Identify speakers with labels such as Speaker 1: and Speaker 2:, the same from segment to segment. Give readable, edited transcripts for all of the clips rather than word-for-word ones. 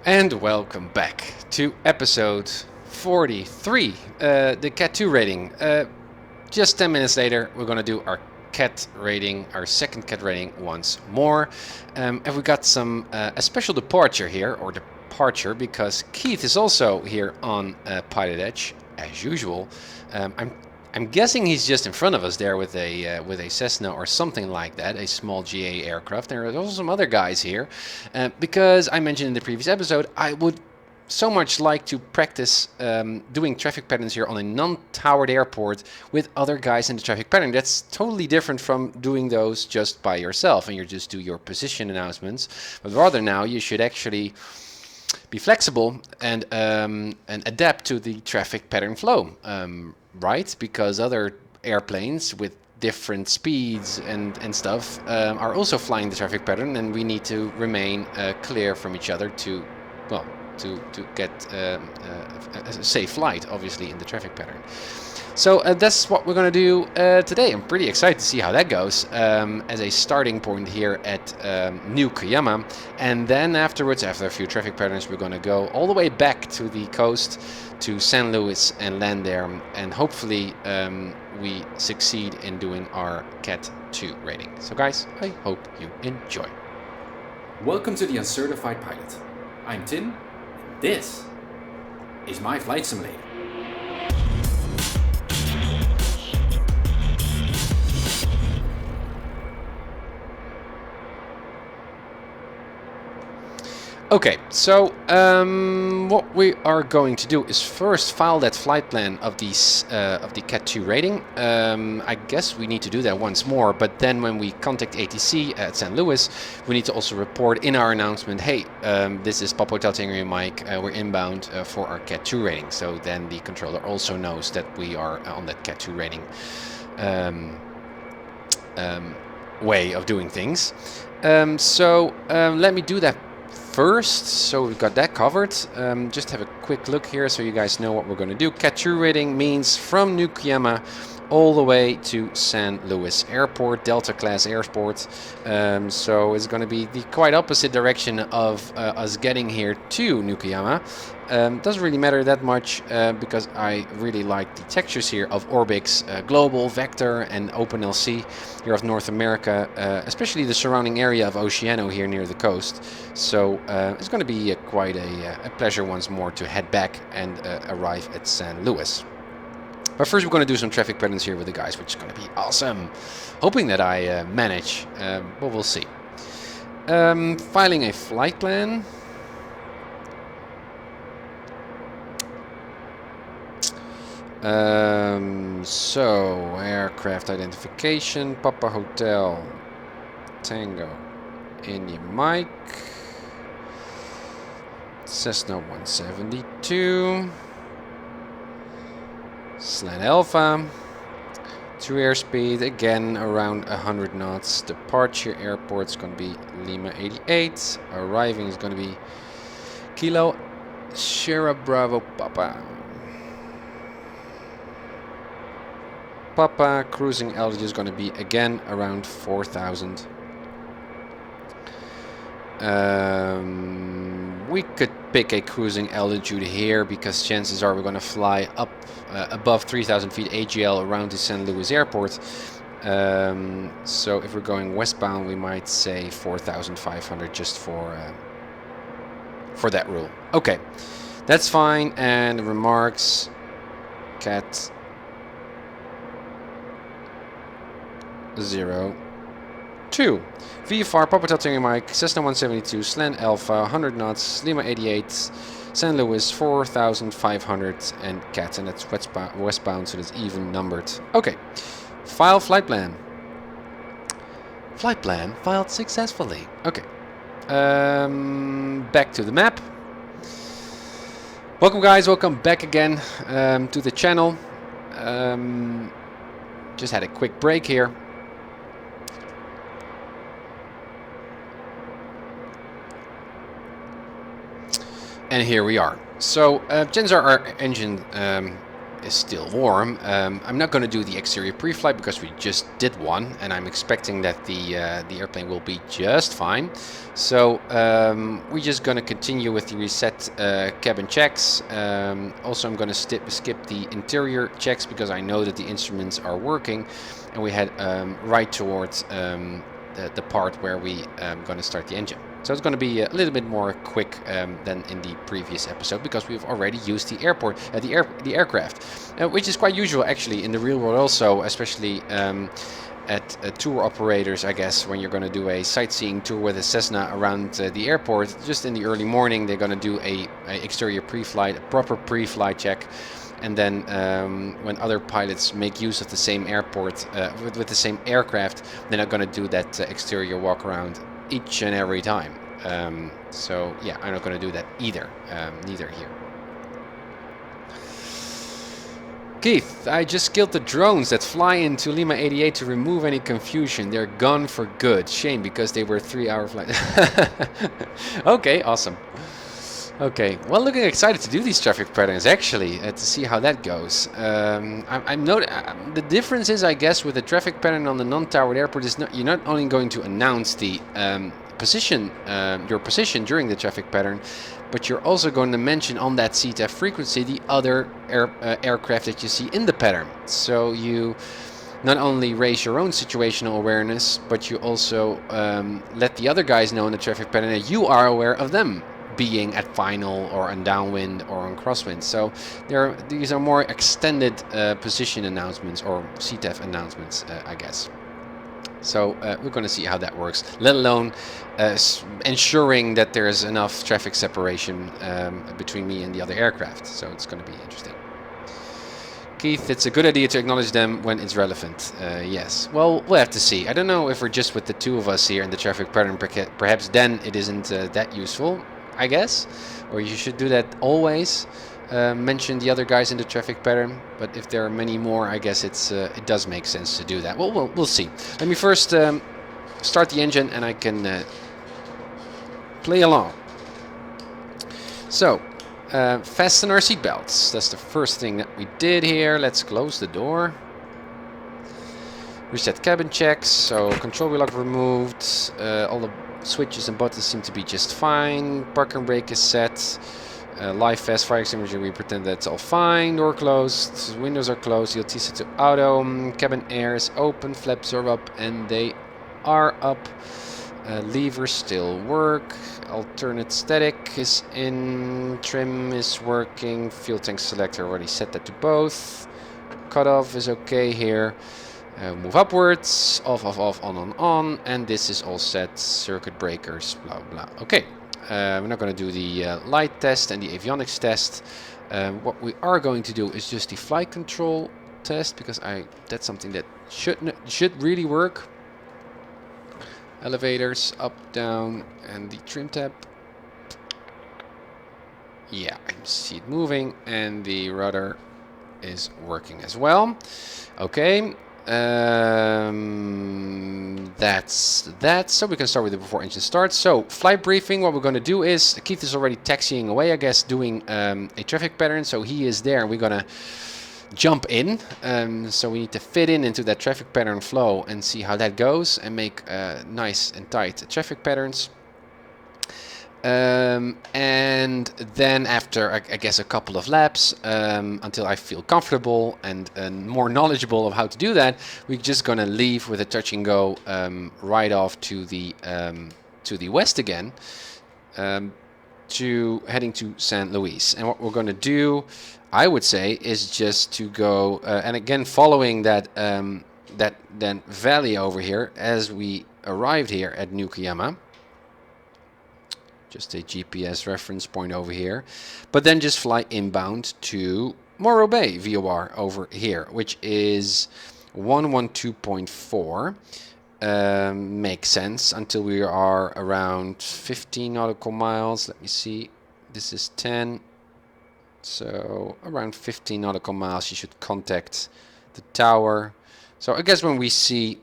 Speaker 1: And welcome back to episode 43, the CAT-02 rating. Just 10 minutes later, we're going to do our CAT rating, our second CAT rating once more. And we got a special departure here, or departure, because Keith is also here on PilotEdge, as usual. I'm guessing he's just in front of us there with a Cessna or something like that, a small GA aircraft. There are also some other guys here, because I mentioned in the previous episode, I would so much like to practice doing traffic patterns here on a non-towered airport with other guys in the traffic pattern. That's totally different from doing those just by yourself and you just do your position announcements. But rather now you should actually be flexible and adapt to the traffic pattern flow. Right, because other airplanes with different speeds and stuff are also flying the traffic pattern, and we need to remain clear from each other to get a safe flight, obviously, in the traffic pattern. So that's what we're going to do today. I'm pretty excited to see how that goes as a starting point here at New Kiama. And then afterwards, after a few traffic patterns, we're going to go all the way back to the coast to San Luis and land there. And hopefully we succeed in doing our CAT-02 rating. So guys, I hope you enjoy.
Speaker 2: Welcome to the Uncertified Pilot. I'm Tim, and this is my flight simulator.
Speaker 1: Okay, so what we are going to do is first file that flight plan of the CAT-02 rating. I guess we need to do that once more, but then when we contact ATC at San Luis, we need to also report in our announcement, hey, this is Papa Hotel Tango Mike, we're inbound for our CAT-02 rating. So then the controller also knows that we are on that CAT-02 rating way of doing things. Let me do that first, so we've got that covered. Just have a quick look here so you guys know what we're going to do. CAT-02 rating means from New Kiama all the way to San Luis Airport, Delta class airport. So it's going to be the quite opposite direction of us getting here to New Kiama. Doesn't really matter that much because I really like the textures here of ORBX, Global, Vector and OpenLC here of North America, especially the surrounding area of Oceano here near the coast. So it's going to be quite a pleasure once more to head back and arrive at San Luis. But first we're going to do some traffic patterns here with the guys, which is going to be awesome. Hoping that I manage, but we'll see. Filing a flight plan. So aircraft identification, Papa Hotel Tango India Mike, Cessna 172, Slant Alpha, true airspeed again around 100 knots. Departure airport is going to be Lima 88. Arriving is going to be Kilo Sierra Bravo Papa. Papa. Cruising altitude is going to be again around 4,000. We could pick a cruising altitude here because chances are we're going to fly up above 3,000 feet AGL around the San Luis Airport. So if we're going westbound, we might say 4,500 just for that rule. Okay, that's fine. And remarks, CAT 02. VFR, Papa Hotel Tango Mike, Cessna 172, Slant Alpha, 100 knots, Lima 88, San Luis 4,500, and CAT, and that's westbound, so that's even numbered. Okay, file flight plan. Flight plan filed successfully. Okay, back to the map. Welcome guys, welcome back again to the channel. Just had a quick break here. And here we are. So chances are our engine is still warm. I'm not going to do the exterior pre-flight because we just did one, and I'm expecting that the airplane will be just fine. So we're just going to continue with the reset cabin checks. Also, I'm going to skip the interior checks because I know that the instruments are working, and we head right towards the part where we going to start the engine. So it's going to be a little bit more quick than in the previous episode because we've already used the aircraft, which is quite usual actually in the real world also, especially at tour operators, I guess, when you're going to do a sightseeing tour with a Cessna around the airport. Just in the early morning, they're going to do a exterior pre-flight, a proper pre-flight check. And then when other pilots make use of the same airport with the same aircraft, they're not going to do that exterior walk around each and every time. So yeah, I'm not going to do that either, neither here. Keith, I just killed the drones that fly into Lima 88 to remove any confusion. They're gone for good. Shame, because they were 3-hour flights. Okay, awesome. Okay, well, looking excited to do these traffic patterns actually, to see how that goes. I'm the difference is, I guess, with the traffic pattern on the non-towered airport is you're not only going to announce the your position during the traffic pattern, but you're also going to mention on that CTF frequency the other aircraft that you see in the pattern. So you not only raise your own situational awareness, but you also let the other guys know in the traffic pattern that you are aware of them being at final or on downwind or on crosswind. So these are more extended position announcements or CTF announcements, I guess. So we're going to see how that works, let alone ensuring that there's enough traffic separation between me and the other aircraft. So it's going to be interesting. Keith, it's a good idea to acknowledge them when it's relevant. Yes. Well, we'll have to see. I don't know if we're just with the two of us here in the traffic pattern. Perhaps then it isn't that useful, I guess. Or you should do that always. Mention the other guys in the traffic pattern. But if there are many more, I guess it does make sense to do that. Well, we'll see. Let me first start the engine and I can play along. So, fasten our seatbelts. That's the first thing that we did here. Let's close the door. Reset cabin checks. So, control wheel lock removed. All the switches and buttons seem to be just fine. Parking brake is set. Live fast fire extinguisher, we pretend that's all fine. Door closed. Windows are closed. ELT set to auto. Cabin air is open. Flaps are up and they are up. Levers still work. Alternate static is in. Trim is working. Fuel tank selector already set that to both. Cutoff is okay here. Move upwards. Off, on. And this is all set. Circuit breakers, blah, blah. Okay. We're not going to do the light test and the avionics test. What we are going to do is just the flight control test, because that's something that should really work. Elevators up, down, and the trim tab. Yeah, I see it moving, and the rudder is working as well. Okay. That's that. So we can start with it before engine starts. So flight briefing. What we're going to do is Keith is already taxiing away, I guess, doing a traffic pattern. So he is there. We're going to jump in. So we need to fit into that traffic pattern flow and see how that goes and make nice and tight traffic patterns. And then after, I guess, a couple of laps, until I feel comfortable and more knowledgeable of how to do that, we're just going to leave with a touch and go right off to the west again, to heading to San Luis. And what we're going to do, I would say, is just to go, and again, following that valley over here as we arrived here at Nukuyama. Just a GPS reference point over here. But then just fly inbound to Morro Bay VOR over here, which is 112.4. Makes sense until we are around 15 nautical miles. Let me see. This is 10. So around 15 nautical miles you should contact the tower. So I guess when we see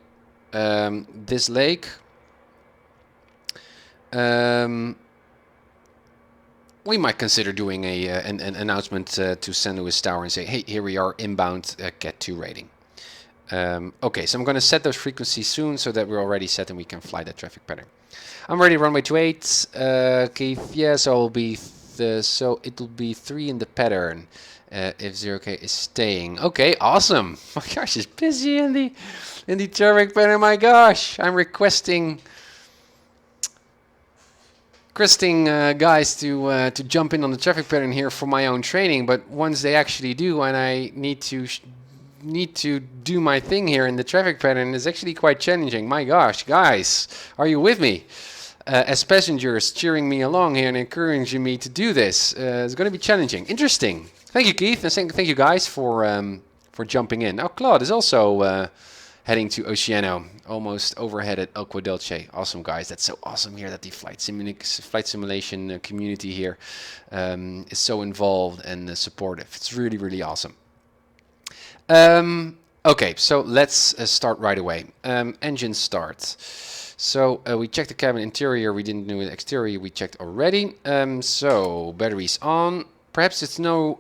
Speaker 1: this lake, we might consider doing an announcement to St. Louis Tower and say, hey, here we are, inbound CAT-2 rating. Okay, so I'm going to set those frequencies soon so that we're already set and we can fly that traffic pattern. I'm ready, runway 28. Keith, yeah, so it'll be so it'll be 3 in the pattern if 0K is staying. Okay, awesome. My gosh, it's busy in the traffic pattern. My gosh, I'm requesting guys to jump in on the traffic pattern here for my own training, but once they actually do and I need to do my thing here in the traffic pattern, is actually quite challenging. My gosh, guys, are you with me? As passengers cheering me along here and encouraging me to do this. It's going to be challenging. Interesting. Thank you, Keith, and thank you guys for jumping in. Now, Claude is also heading to Oceano, almost overhead at El Quadolce. Awesome, guys. That's so awesome here that the flight simulation community here is so involved and supportive. It's really, really awesome. Okay, so let's start right away. Engine start. So we checked the cabin interior, we didn't do the exterior, we checked already. So batteries on. Perhaps it's no,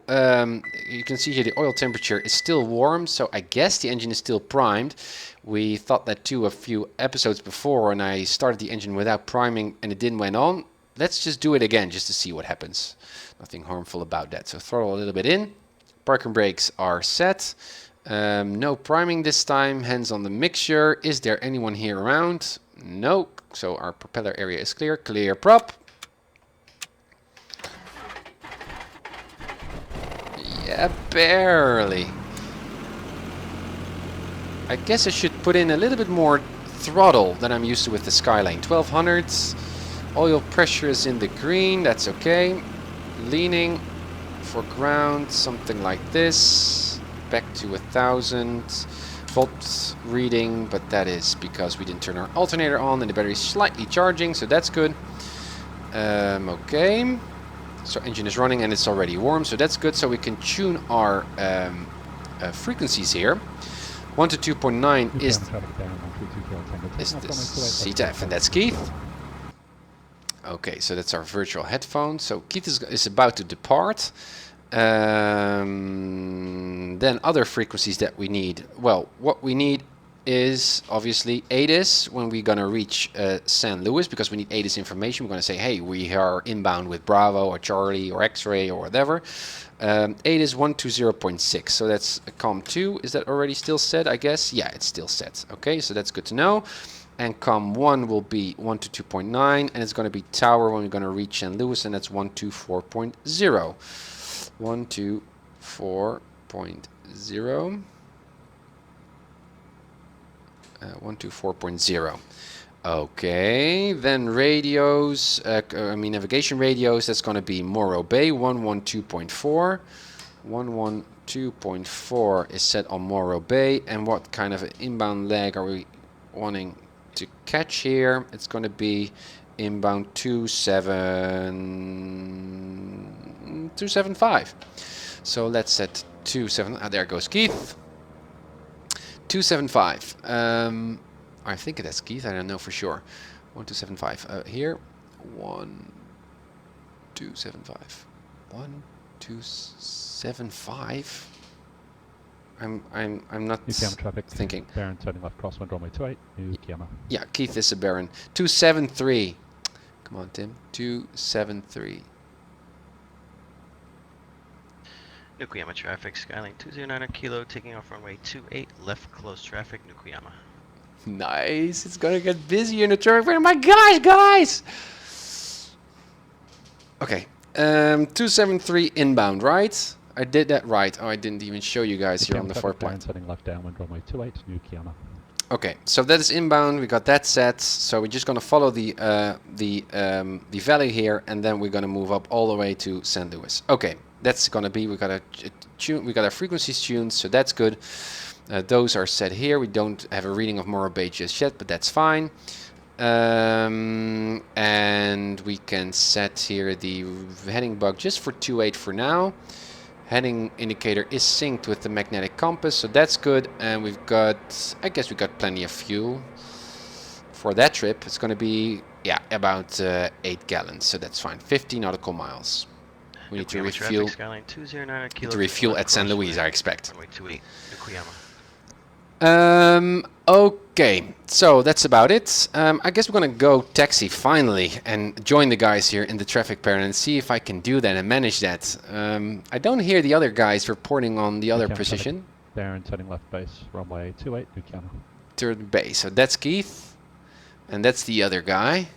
Speaker 1: you can see here the oil temperature is still warm, so I guess the engine is still primed. We thought that too a few episodes before, and I started the engine without priming and it didn't went on. Let's just do it again just to see what happens. Nothing harmful about that. So throttle a little bit in. Parking brakes are set. No priming this time, hands on the mixture. Is there anyone here around? No, so our propeller area is clear. Clear prop. Yeah, barely. I guess I should put in a little bit more throttle than I'm used to with the Skyline. 1200s. Oil pressure is in the green, that's okay. Leaning for ground, something like this. Back to 1000 volt reading, but that is because we didn't turn our alternator on and the battery is slightly charging, so that's good. Okay, so engine is running and it's already warm, so that's good. So we can tune our frequencies here. 1 to 2.9 is the CTF, and that's Keith. Okay, so that's our virtual headphone. So Keith is about to depart. Then other frequencies that we need. Well, what we need is obviously ATIS when we're going to reach San Luis, because we need ATIS information. We're going to say, hey, we are inbound with Bravo or Charlie or X-Ray or whatever. ATIS 120.6, so that's a COM2. Is that already still set, I guess? Yeah, it's still set. Okay, so that's good to know. And COM1 will be 1 to 2.9, and it's going to be tower when we're going to reach San Luis, and that's 124.0. 124.0. 124.0. Okay, then radios, navigation radios, that's going to be Morro Bay 112.4. 112.4 is set on Morro Bay. And what kind of an inbound leg are we wanting to catch here? It's going to be inbound 275. So let's set 27. There goes Keith. 275. I think that's Keith. I don't know for sure. 1275. Here. 1275. 1275. I'm not thinking.
Speaker 3: Baron turning left crosswind runway 28. New Kiama.
Speaker 1: Yeah, Keith is a Baron. 273. Come on, Tim. 273.
Speaker 4: Nukuyama traffic, Skyline 209 Kilo, taking off runway 28, left close traffic, Nukuyama.
Speaker 1: Nice, it's gonna get busy in the traffic. Oh my gosh, guys! Okay, 273 inbound, right? I did that right. Oh, I didn't even show you guys here on the ForeFlight.
Speaker 3: Turning left downwind runway 28, Nukuyama.
Speaker 1: Okay, so that is inbound. We got that set. So we're just gonna follow the valley here, and then we're gonna move up all the way to San Luis. Okay. That's gonna be, we got our frequencies tuned, so that's good. Those are set here. We don't have a reading of Morro Bay just yet, but that's fine. And we can set here the heading bug just for 28 for now. Heading indicator is synced with the magnetic compass, so that's good. And we've got, I guess we got plenty of fuel for that trip. It's gonna be, yeah, about 8 gallons, so that's fine. 50 nautical miles. We need to
Speaker 4: Yokoyama
Speaker 1: refuel.
Speaker 4: traffic, Skyline 209
Speaker 1: Need
Speaker 4: kilo.
Speaker 1: to refuel
Speaker 4: left
Speaker 1: at San
Speaker 4: crosswind,
Speaker 1: Luis, I expect.
Speaker 4: runway 28, Yokoyama.
Speaker 1: Okay, so that's about it. I guess we're gonna go taxi finally and join the guys here in the traffic pattern and see if I can do that and manage that. I don't hear the other guys reporting on the other
Speaker 3: Yokoyama traffic,
Speaker 1: position.
Speaker 3: Darren turning left base, runway 28, Yokoyama.
Speaker 1: Third base, so that's Keith, and that's the other guy.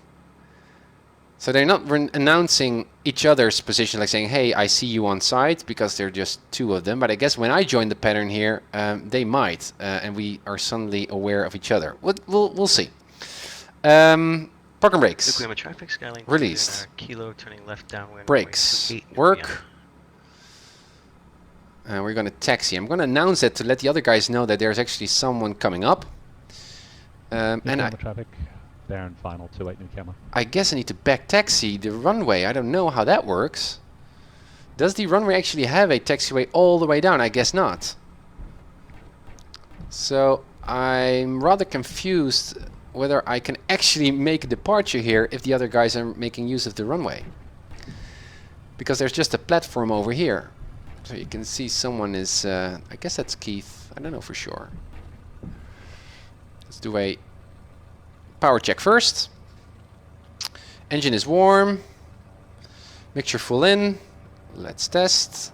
Speaker 1: So they're not announcing each other's position, like saying, hey, I see you on site, because they're just two of them. But I guess when I join the pattern here, they might, and we are suddenly aware of each other. We'll see. Park and brakes.
Speaker 4: Yokoyama traffic, Skyline
Speaker 1: Released.
Speaker 4: 209 kilo, turning left downwind.
Speaker 1: Brakes.
Speaker 4: runway 28,
Speaker 1: Work.
Speaker 4: Yokoyama.
Speaker 1: We're going to taxi. I'm going to announce that to let the other guys know that there's actually someone coming up. And
Speaker 3: Yokoyama traffic, Darren final 28, Yokoyama.
Speaker 1: I guess I need to back taxi the runway. I don't know how that works. Does the runway actually have a taxiway all the way down? I guess not. So I'm rather confused whether I can actually make a departure here if the other guys are making use of the runway. Because there's just a platform over here. So you can see someone is, I guess that's Keith. I don't know for sure. Let's do a power check first. Engine is warm. Mixture full in. Let's test.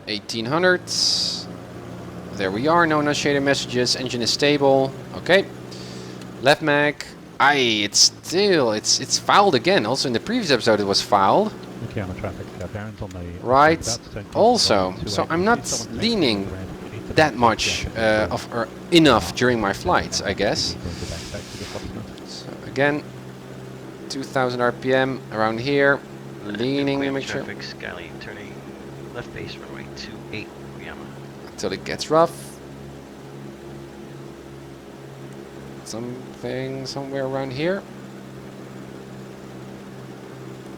Speaker 1: 1800. There we are. No shader messages. Engine is stable. Okay. Left mag. It's fouled again. Also in the previous episode it was fouled.
Speaker 3: Yokoyama traffic, Darren's on the
Speaker 1: Right. Also, so I'm not leaning that much or enough during my flights, I guess. So again, 2000 RPM around here, leaning to
Speaker 4: Yokoyama
Speaker 1: make sure
Speaker 4: traffic, Skyline turning left base, runway 28, Yokoyama.
Speaker 1: until it gets rough. Something somewhere around here.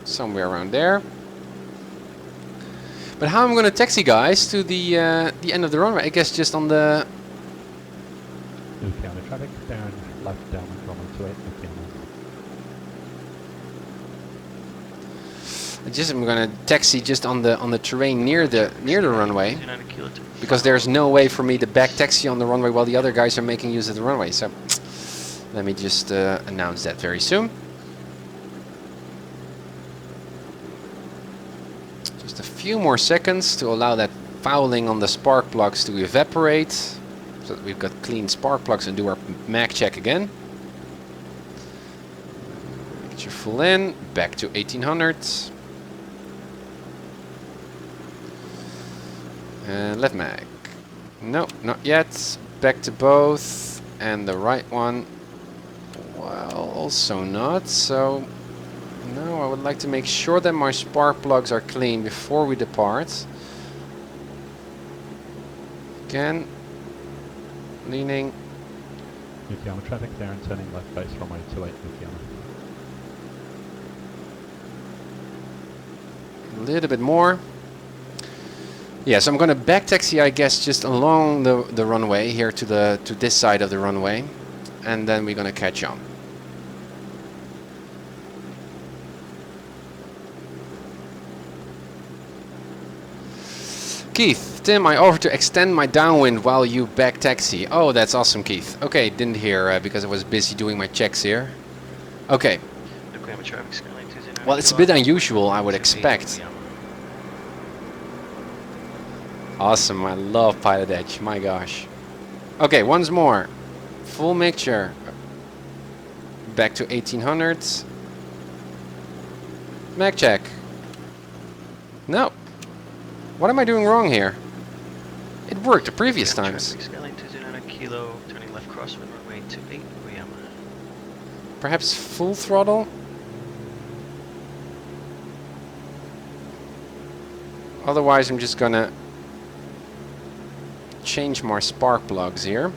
Speaker 1: Somewhere around there. But how am I going to taxi, guys, to the end of the runway? I guess just on the...
Speaker 3: Yokoyama traffic, Darren left downwind, runway 28, Yokoyama.
Speaker 1: I'm going to taxi just on the terrain near the runway,
Speaker 4: 209 kilo to
Speaker 1: because there's no way for me to back taxi on the runway while the other guys are making use of the runway. So let me just announce that very soon. Just a few more seconds to allow that fouling on the spark plugs to evaporate, so that we've got clean spark plugs, and do our mag check again. Get your full in, back to 1800. And left mag. No, not yet. Back to both. And the right one, well, also not. So, no, I would like to make sure that my spark plugs are clean before we depart. Again, leaning.
Speaker 3: Yokoyama traffic, Darren turning left base, runway 28, Yokoyama.
Speaker 1: A little bit more. Yeah, so I'm going to back taxi, I guess, just along the runway here to this side of the runway, and then we're going to catch on. Keith, Tim, I offered to extend my downwind while you back taxi. Oh, that's awesome, Keith. Okay, didn't hear because I was busy doing my checks here. Okay.
Speaker 4: Yokoyama traffic, Skyline 209
Speaker 1: Well, it's a
Speaker 4: kilo,
Speaker 1: bit unusual, I would
Speaker 4: 28,
Speaker 1: expect.
Speaker 4: Yokoyama.
Speaker 1: Awesome, I love PilotEdge, my gosh. Okay, once more. Full mixture. Back to 1800s. Mag check. No. What am I doing wrong here? It worked the previous
Speaker 4: Yokoyama
Speaker 1: times.
Speaker 4: traffic, Skyline 209 kilo, turning left crosswind, runway 28, Yokoyama.
Speaker 1: Perhaps full throttle? Otherwise, I'm just gonna change my spark plugs here.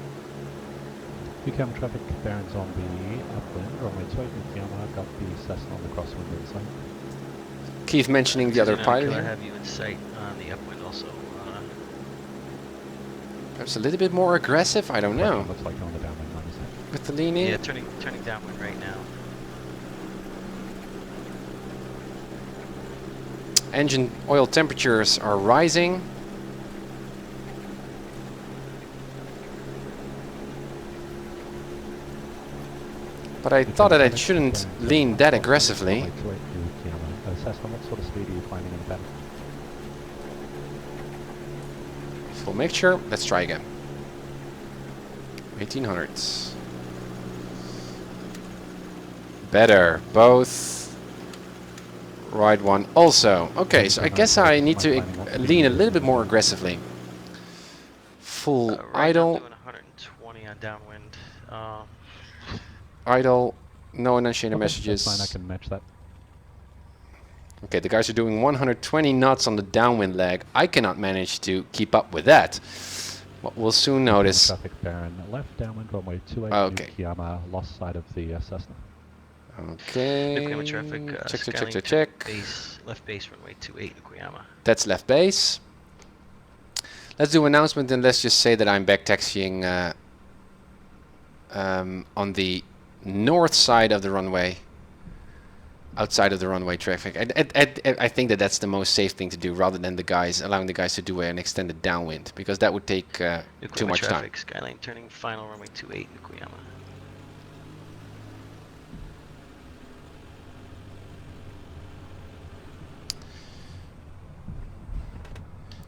Speaker 3: Yokoyama traffic, Darren's on the upwind, runway 28, Yokoyama. Got the Cessna on the crosswind inside.
Speaker 1: Keith mentioning the other
Speaker 4: 209
Speaker 1: pilot
Speaker 4: kilo,
Speaker 1: here.
Speaker 4: have you in sight on the upwind also.
Speaker 1: Perhaps a little bit more aggressive? I don't know.
Speaker 3: Looks like on the downwind, minus that.
Speaker 1: With the leaning?
Speaker 4: Yeah, turning downwind right now.
Speaker 1: Engine oil temperatures are rising. But I thought that I shouldn't lean that aggressively.
Speaker 3: Cessna, what sort of speed are you finding in the pattern?
Speaker 1: Full mixture. Let's try again. 1800s. Better. Both. Right one also. Okay, so I guess I need to lean a little bit more aggressively. Full
Speaker 4: Right now I'm
Speaker 1: idle.
Speaker 4: doing 120 on downwind.
Speaker 1: Idle. No initiator messages.
Speaker 3: That's fine, I can match that.
Speaker 1: Okay, the guys are doing 120 knots on the downwind leg. I cannot manage to keep up with that. Well, we'll soon notice.
Speaker 3: Traffic Baron left downwind runway 28
Speaker 1: Okay.
Speaker 3: Nukiyama, lost side of the Cessna.
Speaker 1: Okay.
Speaker 4: Nukuyama traffic.
Speaker 1: Check.
Speaker 4: Base, left base runway 28 Nukuyama.
Speaker 1: That's left base. Let's do an announcement and let's just say that I'm back taxiing on the north side of the runway, outside of the runway traffic. I think that that's the most safe thing to do, rather than allowing the guys to do an extended downwind, because that would take too much time.
Speaker 4: Skyline turning final runway 28 Nukuyama.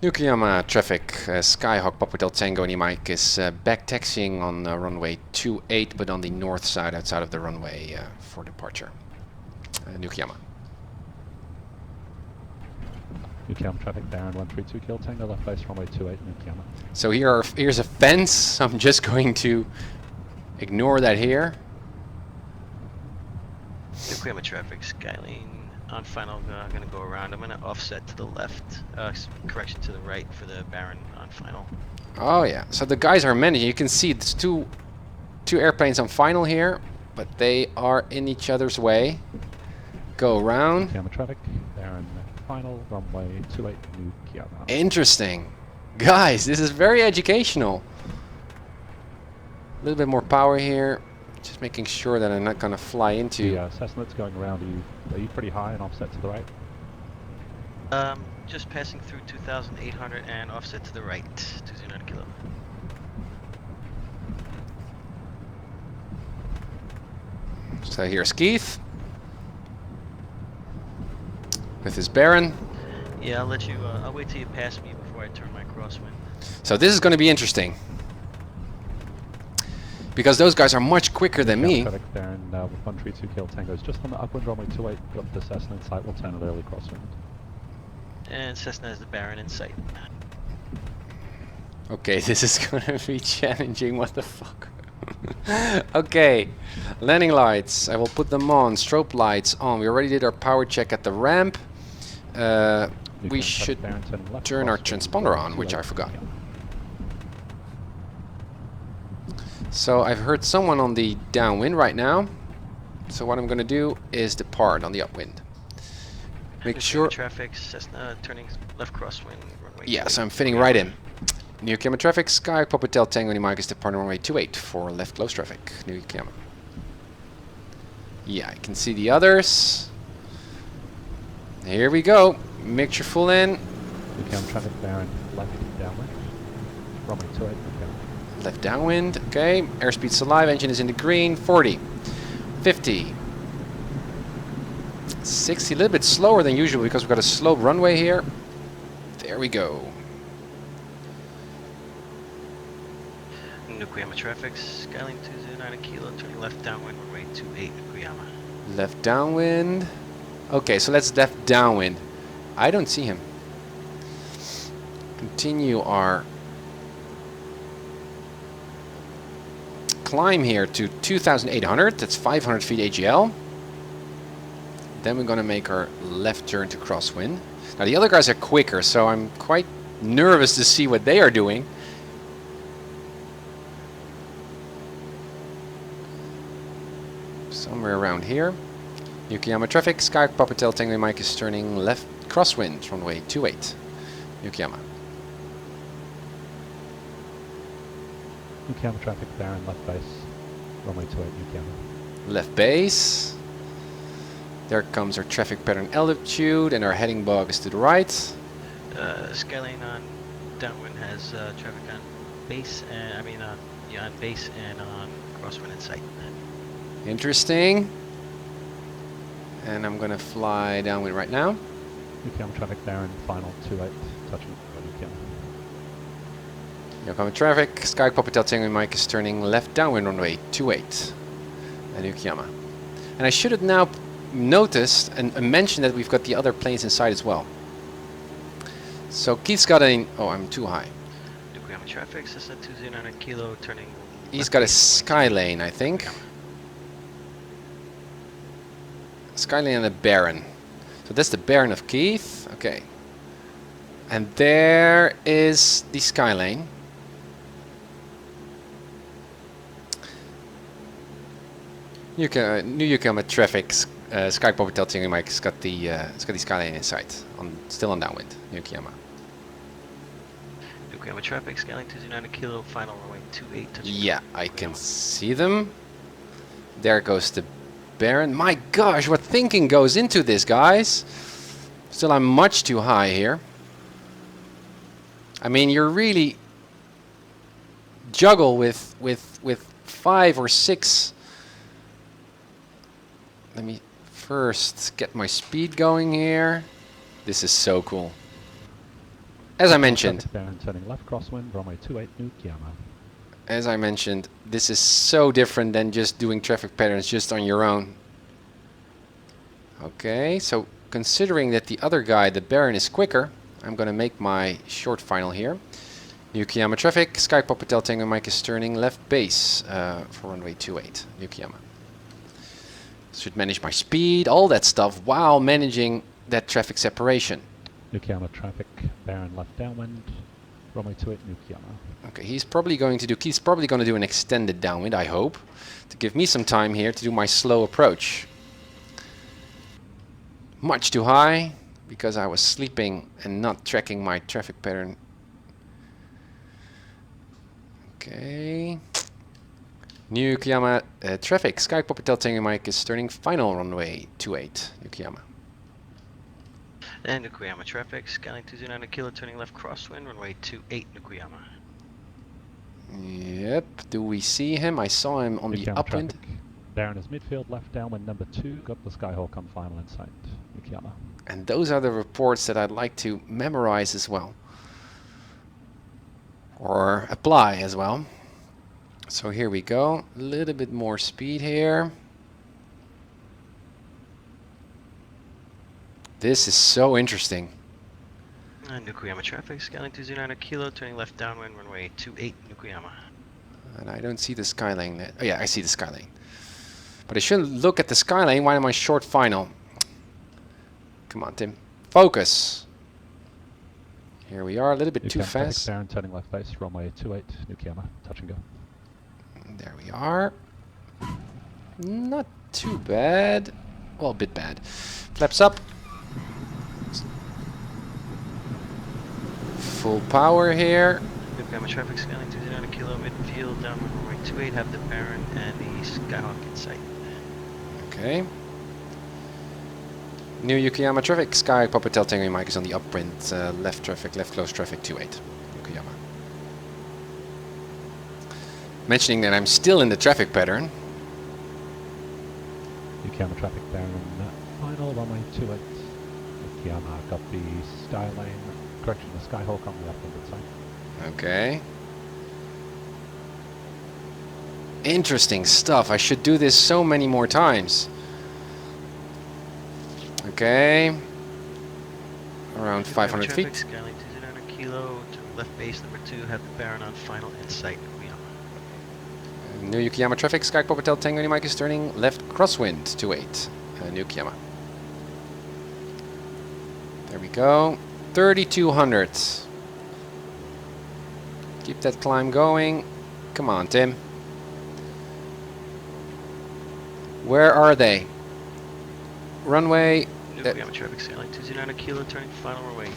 Speaker 1: Nukuyama traffic, Skyhawk Papa Hotel Tango and Mike is back taxiing on runway 28, but on the north side, outside of the runway for departure. Nukuyama.
Speaker 3: Nukuyama traffic Baron 132 Kill Tango, left base runway 28 Nukuyama.
Speaker 1: So here's a fence. I'm just going to ignore that here.
Speaker 4: Nukuyama traffic, Skyline on final, gonna go around. I'm gonna offset to the left, correction to the right for the Baron on final.
Speaker 1: Oh yeah, so the guys are managing. You can see there's two airplanes on final here, but they are in each other's way. Go around.
Speaker 3: Nukuyama traffic Baron final runway 28 Nukuyama.
Speaker 1: Interesting. Guys, this is very educational. A little bit more power here. Just making sure that I'm not going to fly into...
Speaker 3: The Cessna that's going around, are you pretty high and offset to the right?
Speaker 4: Just passing through 2,800 and offset to the right, 209 kilo.
Speaker 1: So here's Keith with his Baron.
Speaker 4: Yeah, I'll let you, I'll wait till you pass me before I turn my crosswind.
Speaker 1: So this is going to be interesting, because those guys are much quicker than me.
Speaker 3: Traffic Baron with 132 Kill Tango is just on the upwind runway 28. Got the Cessna in sight. We'll turn it early crosswind.
Speaker 4: And Cessna has the Baron in sight.
Speaker 1: Okay, this is going to be challenging. What the fuck? Okay, landing lights. I will put them on. Strobe lights on. We already did our power check at the ramp. We should turn our transponder on, which I forgot. So I've heard someone on the downwind right now. So what I'm going to do is depart on the upwind. Make sure...
Speaker 4: Traffic, Cessna turning left crosswind.
Speaker 1: Yeah, so I'm fitting right in. Nukuyama traffic, Sky, Papa Hotel Tango, Mike is departing runway 28 for left close traffic. Nukuyama. Yeah, I can see the others. Here we go. Mixture full in.
Speaker 3: Nukuyama traffic Baron left downwind. Runway 28 Nukuyama.
Speaker 1: Left downwind, okay. Airspeed's alive, engine is in the green. 40, 50, 60, a little bit slower than usual because we've got a slope runway here. There we go.
Speaker 4: Nukuyama traffic, Skyline 209 kilo, turning left downwind, runway 28 Nukuyama.
Speaker 1: Left downwind. Okay, so let's left downwind. I don't see him. Continue our climb here to 2,800. That's 500 feet AGL. Then we're going to make our left turn to crosswind. Now the other guys are quicker, so I'm quite nervous to see what they are doing. Somewhere around here. Nukuyama traffic, Sky Papa Hotel Tango Mike is turning left crosswind, runway 28. Nukuyama.
Speaker 3: Nukuyama traffic Baron left base, runway 28 Nukuyama.
Speaker 1: Left base. There comes our traffic pattern altitude, and our heading bug is to the right.
Speaker 4: Skyline on downwind has traffic on base, and I mean on base and on crosswind in sight.
Speaker 1: Interesting. And I'm gonna fly downwind right now.
Speaker 3: UKM traffic Baron final 28 touching UKM.
Speaker 1: Yokohama traffic, Sky Papa Hotel Tango Mike is turning left downwind runway 28 at Yokohama. And I should have now noticed and mentioned that we've got the other planes inside as well. So Keith's got a... Oh, I'm too high.
Speaker 4: Yokohama traffic, Cessna 209 kilo turning.
Speaker 1: He's got a sky lane, I think. Sky lane and a Baron. So that's the Baron of Keith. Okay. And there is the sky lane. New Yokohama traffic, Sky Pop Hotel Tango Mike has got the sky lane in sight. Still on downwind, Yokohama.
Speaker 4: Yokohama traffic, Skyline 209 kilo, final runway 28 touching.
Speaker 1: Yeah, I can see them. There goes the Baron. My gosh, what thinking goes into this, guys? Still, I'm much too high here. I mean, you're really juggle with 5 or 6. Let me first get my speed going here. This is so cool. As I mentioned,
Speaker 3: Baron turning left crosswind, runway 28 Yokohama.
Speaker 1: As I mentioned, this is so different than just doing traffic patterns just on your own. Okay, so considering that the other guy, the Baron, is quicker, I'm going to make my short final here. Yokohama traffic, Sky Papa Hotel Tango Mike is turning left base for runway 28, Yokohama. Should manage my speed, all that stuff, while managing that traffic separation.
Speaker 3: Yokohama traffic, Baron left downwind, runway 28 Yokohama.
Speaker 1: Okay, Keith's probably going to do an extended downwind, I hope, to give me some time here to do my slow approach. Much too high, because I was sleeping and not tracking my traffic pattern. Okay. New Yokohama traffic, Sky Papa Hotel Tango Mike is turning final runway 28, Yokohama.
Speaker 4: And Yokohama traffic, Skyline 209 kilo turning left crosswind, runway 28 Yokohama.
Speaker 1: Yep, do we see him? I saw him on the
Speaker 3: Yokohama
Speaker 1: upwind.
Speaker 3: traffic, Baron is midfield, left downwind number 2, got the Skyhawk on final in sight, Yokohama.
Speaker 1: And those are the reports that I'd like to memorize as well. Or apply as well. So here we go, a little bit more speed here. This is so interesting.
Speaker 4: And Yokohama traffic, Skyline 209 kilo turning left downwind, runway 28 Yokohama.
Speaker 1: And I don't see the sky lane. Oh yeah, I see the sky lane. But I shouldn't look at the sky lane. Why am I short final? Come on, Tim. Focus. Here we are, a little bit too fast.
Speaker 3: Baron turning left base, runway 28 Yokohama, touch and go.
Speaker 1: There we are. Not too bad. Well, a bit bad. Flaps up. Full power here.
Speaker 4: Yokohama traffic, Skyline 209 kilo midfield, downwind runway 28, have the Baron and the Skyhawk in sight.
Speaker 1: Okay. New Yokohama traffic, Sky Papa Hotel Tango Mike is on the upwind, left traffic, left close traffic 28, Yokohama. Mentioning that I'm still in the traffic pattern.
Speaker 3: Yokohama traffic, Baron final, runway 28 Yokohama, got the sky lane, correction, the Skyhawk on the upwind in sight.
Speaker 1: Okay. Interesting stuff. I should do this so many more times. Okay. Around 500 feet.
Speaker 4: Skyline 209 kilo, turn left base number 2, have the Baron on final in sight, Yokohama.
Speaker 1: New Yokohama traffic, Sky Papa Hotel Tango Mike is turning left crosswind 28, New Yokohama. There we go. 3200. Keep that climb going. Come on, Tim. Where are they? Runway.
Speaker 4: Yokohama traffic, Skyline 209 kilo, turning final runway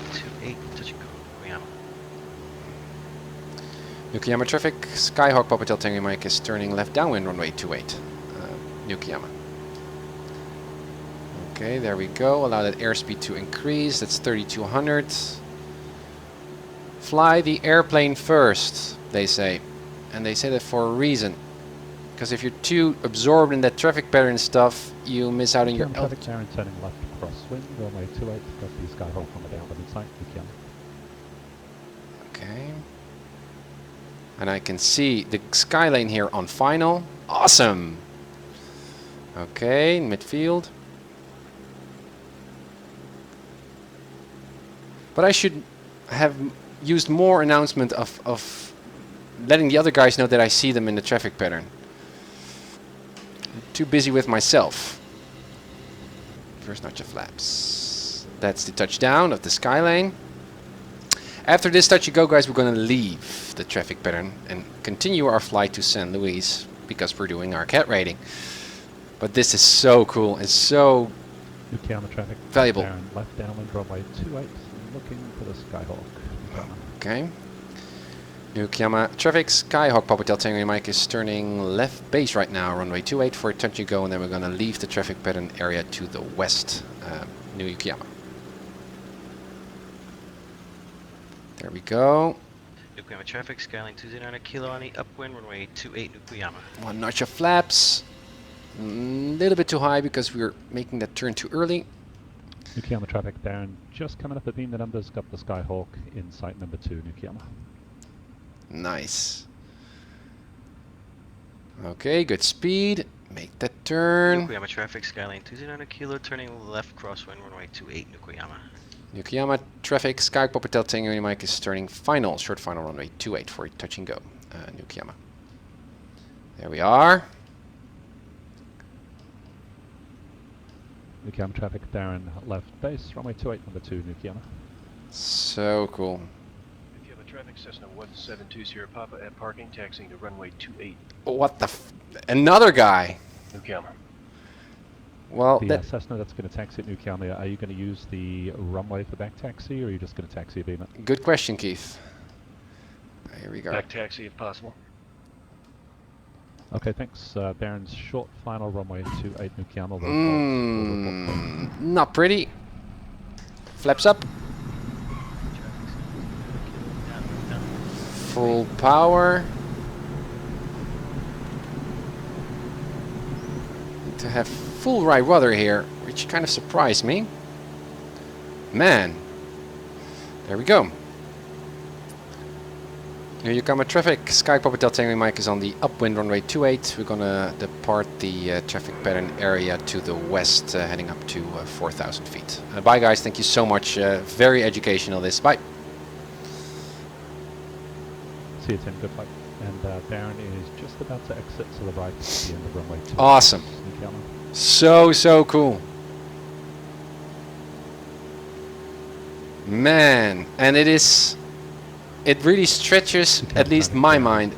Speaker 4: 28, touch and go, Yokohama.
Speaker 1: Yokohama traffic, Skyhawk Papa Hotel Tango Mike is turning left downwind runway 28, Yokohama. Okay, there we go. Allow that airspeed to increase. That's 3200. Fly the airplane first, they say. And they say that for a reason. Because if you're too absorbed in that traffic pattern stuff, you miss out on your
Speaker 3: traffic there and turning left crosswind, runway 28, got the Skyhawk on the downwind inside, UKM.
Speaker 1: Okay. And I can see the skylane here on final. Awesome! Okay, midfield. But I should have used more announcement of letting the other guys know that I see them in the traffic pattern. I'm too busy with myself. First notch of flaps. That's the touchdown of the skylane. After this touch and go, guys, we're going to leave the traffic pattern and continue our flight to San Luis because we're doing our CAT rating. But this is so cool. It's so
Speaker 3: traffic
Speaker 1: valuable.
Speaker 3: There and left downwind, runway 28, looking for the Skyhawk.
Speaker 1: Okay. Nukiyama traffic, Skyhawk Papa Hotel Tango Mike is turning left base right now, runway 28 for a touch and go, and then we're going to leave the traffic pattern area to the west, Nukiyama. There we go.
Speaker 4: Nukuyama traffic, Skyline 209 kilo on the upwind, runway 28 Nukuyama.
Speaker 1: One notch of flaps. A little bit too high because we're making that turn too early.
Speaker 3: Nukiyama traffic down, just coming up the beam, the numbers, got the Skyhawk in sight number 2, Nukiyama.
Speaker 1: Nice. Okay, good speed. Make that turn.
Speaker 4: Nukuyama traffic, Skyline 209 kilo, turning left crosswind, runway 28 Nukuyama.
Speaker 1: Nukiyama traffic, Skyhawk Papa Hotel Tango Mike is turning final, short final runway 28 for a touch and go, Nukiyama. There we are.
Speaker 3: Nukiyama traffic down left base, runway 28, number 2, Nukiyama.
Speaker 1: So cool.
Speaker 5: If you have a traffic Cessna 1720 Sierra Papa at parking, taxiing to runway 28.
Speaker 1: What the another guy.
Speaker 5: Nukiyama.
Speaker 1: Well,
Speaker 3: The
Speaker 1: that
Speaker 3: Cessna that's going to taxi at Nukiyama, are you going to use the runway for back taxi, or are you just going to taxi a beam it?
Speaker 1: good question, Keith. Here we go.
Speaker 5: Back taxi if possible.
Speaker 3: Okay, thanks. Baron's short final, runway 28 Nukiyama.
Speaker 1: Not pretty. Flaps up. Full power. Need to have full right rudder here, which kind of surprised me. Man. There we go. Here you come at traffic. Sky Papa Hotel Tango Mike is on the upwind runway 28. We're gonna depart the traffic pattern area to the west, heading up to 4,000 feet. Bye guys, thank you so much. Very educational this. Bye.
Speaker 3: See you, Tim. Good flight. And Baron is just about to exit to the right at the end of runway 2.
Speaker 1: Awesome.
Speaker 3: Nukiyama.
Speaker 1: So cool. Man, and it really stretches, at least my mind,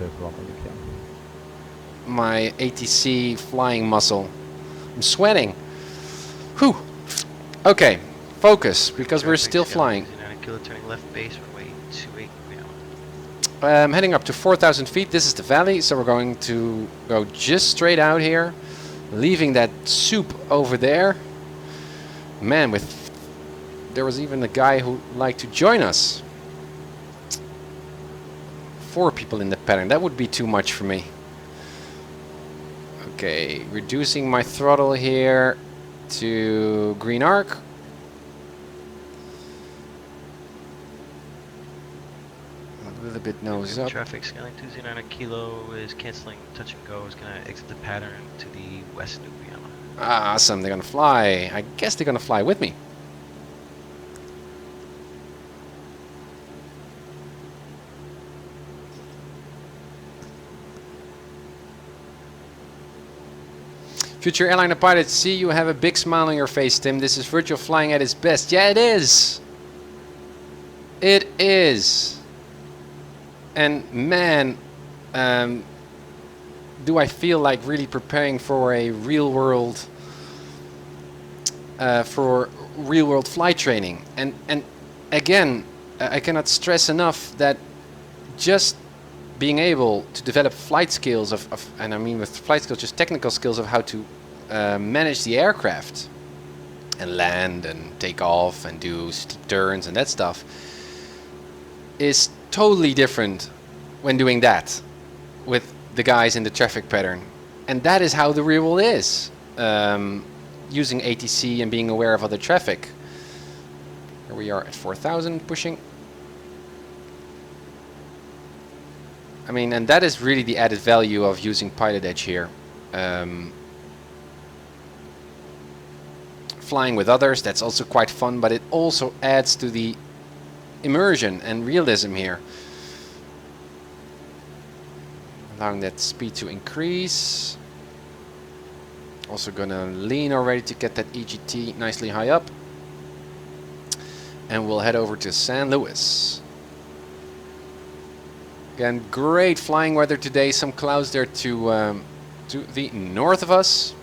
Speaker 1: my ATC flying muscle. I'm sweating. Whew. Okay, focus, because we're still flying.
Speaker 4: Turning left base, runway 28 Nukuyama.
Speaker 1: I'm heading up to 4,000 feet. This is the valley, so we're going to go just straight out here, leaving that soup over there. Man, there was even a guy who liked to join us. 4 people in the pattern. That would be too much for me. Okay, reducing my throttle here to green arc. A little bit nose up.
Speaker 4: Traffic, Skyline 209 kilo is canceling touch and go. Is going to exit the pattern to the west Nukuyama.
Speaker 1: Awesome, they're gonna fly. I guess they're gonna fly with me. Future airliner pilot, see you have a big smile on your face, Tim. This is virtual flying at its best. Yeah, it is. It is. And man, do I feel like really preparing for a real world flight training. And again, I cannot stress enough that just being able to develop flight skills and I mean with flight skills, just technical skills of how to manage the aircraft and land and take off and do steep turns and that stuff is totally different when doing that with the guys in the traffic pattern. And that is how the real world is, using ATC and being aware of other traffic. Here we are at 4,000 pushing. I mean, and that is really the added value of using PilotEdge here. Flying with others, that's also quite fun, but it also adds to the immersion and realism here. Allowing that speed to increase. Also gonna lean already to get that EGT nicely high up. And we'll head over to San Luis. Again, great flying weather today. Some clouds there to the north of us.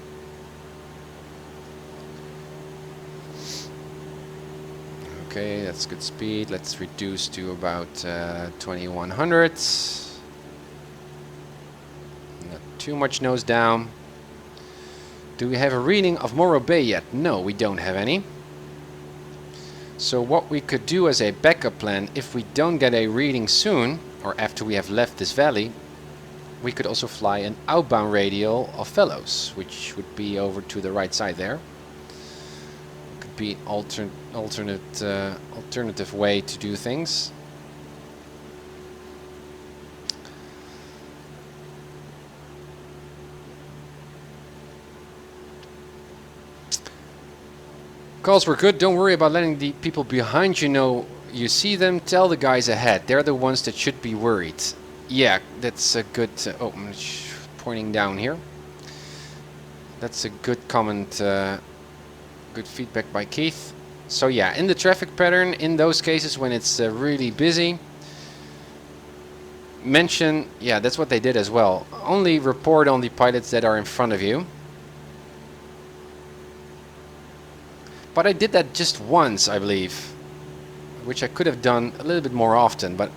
Speaker 1: Okay, that's good speed. Let's reduce to about 2100. Not too much nose down. Do we have a reading of Morro Bay yet? No, we don't have any. So what we could do as a backup plan, if we don't get a reading soon, or after we have left this valley, we could also fly an outbound radial of Fellows, which would be over to the right side there. Could be an alternative way to do things. Calls were good. Don't worry about letting the people behind you know you see them. Tell the guys ahead. They're the ones that should be worried. Yeah, that's a good... oh, I'm pointing down here. That's a good comment. Good feedback by Keith. So yeah, in the traffic pattern, in those cases when it's really busy, mention... yeah, that's what they did as well. Only report on the pilots that are in front of you. But I did that just once, I believe, which I could have done a little bit more often. But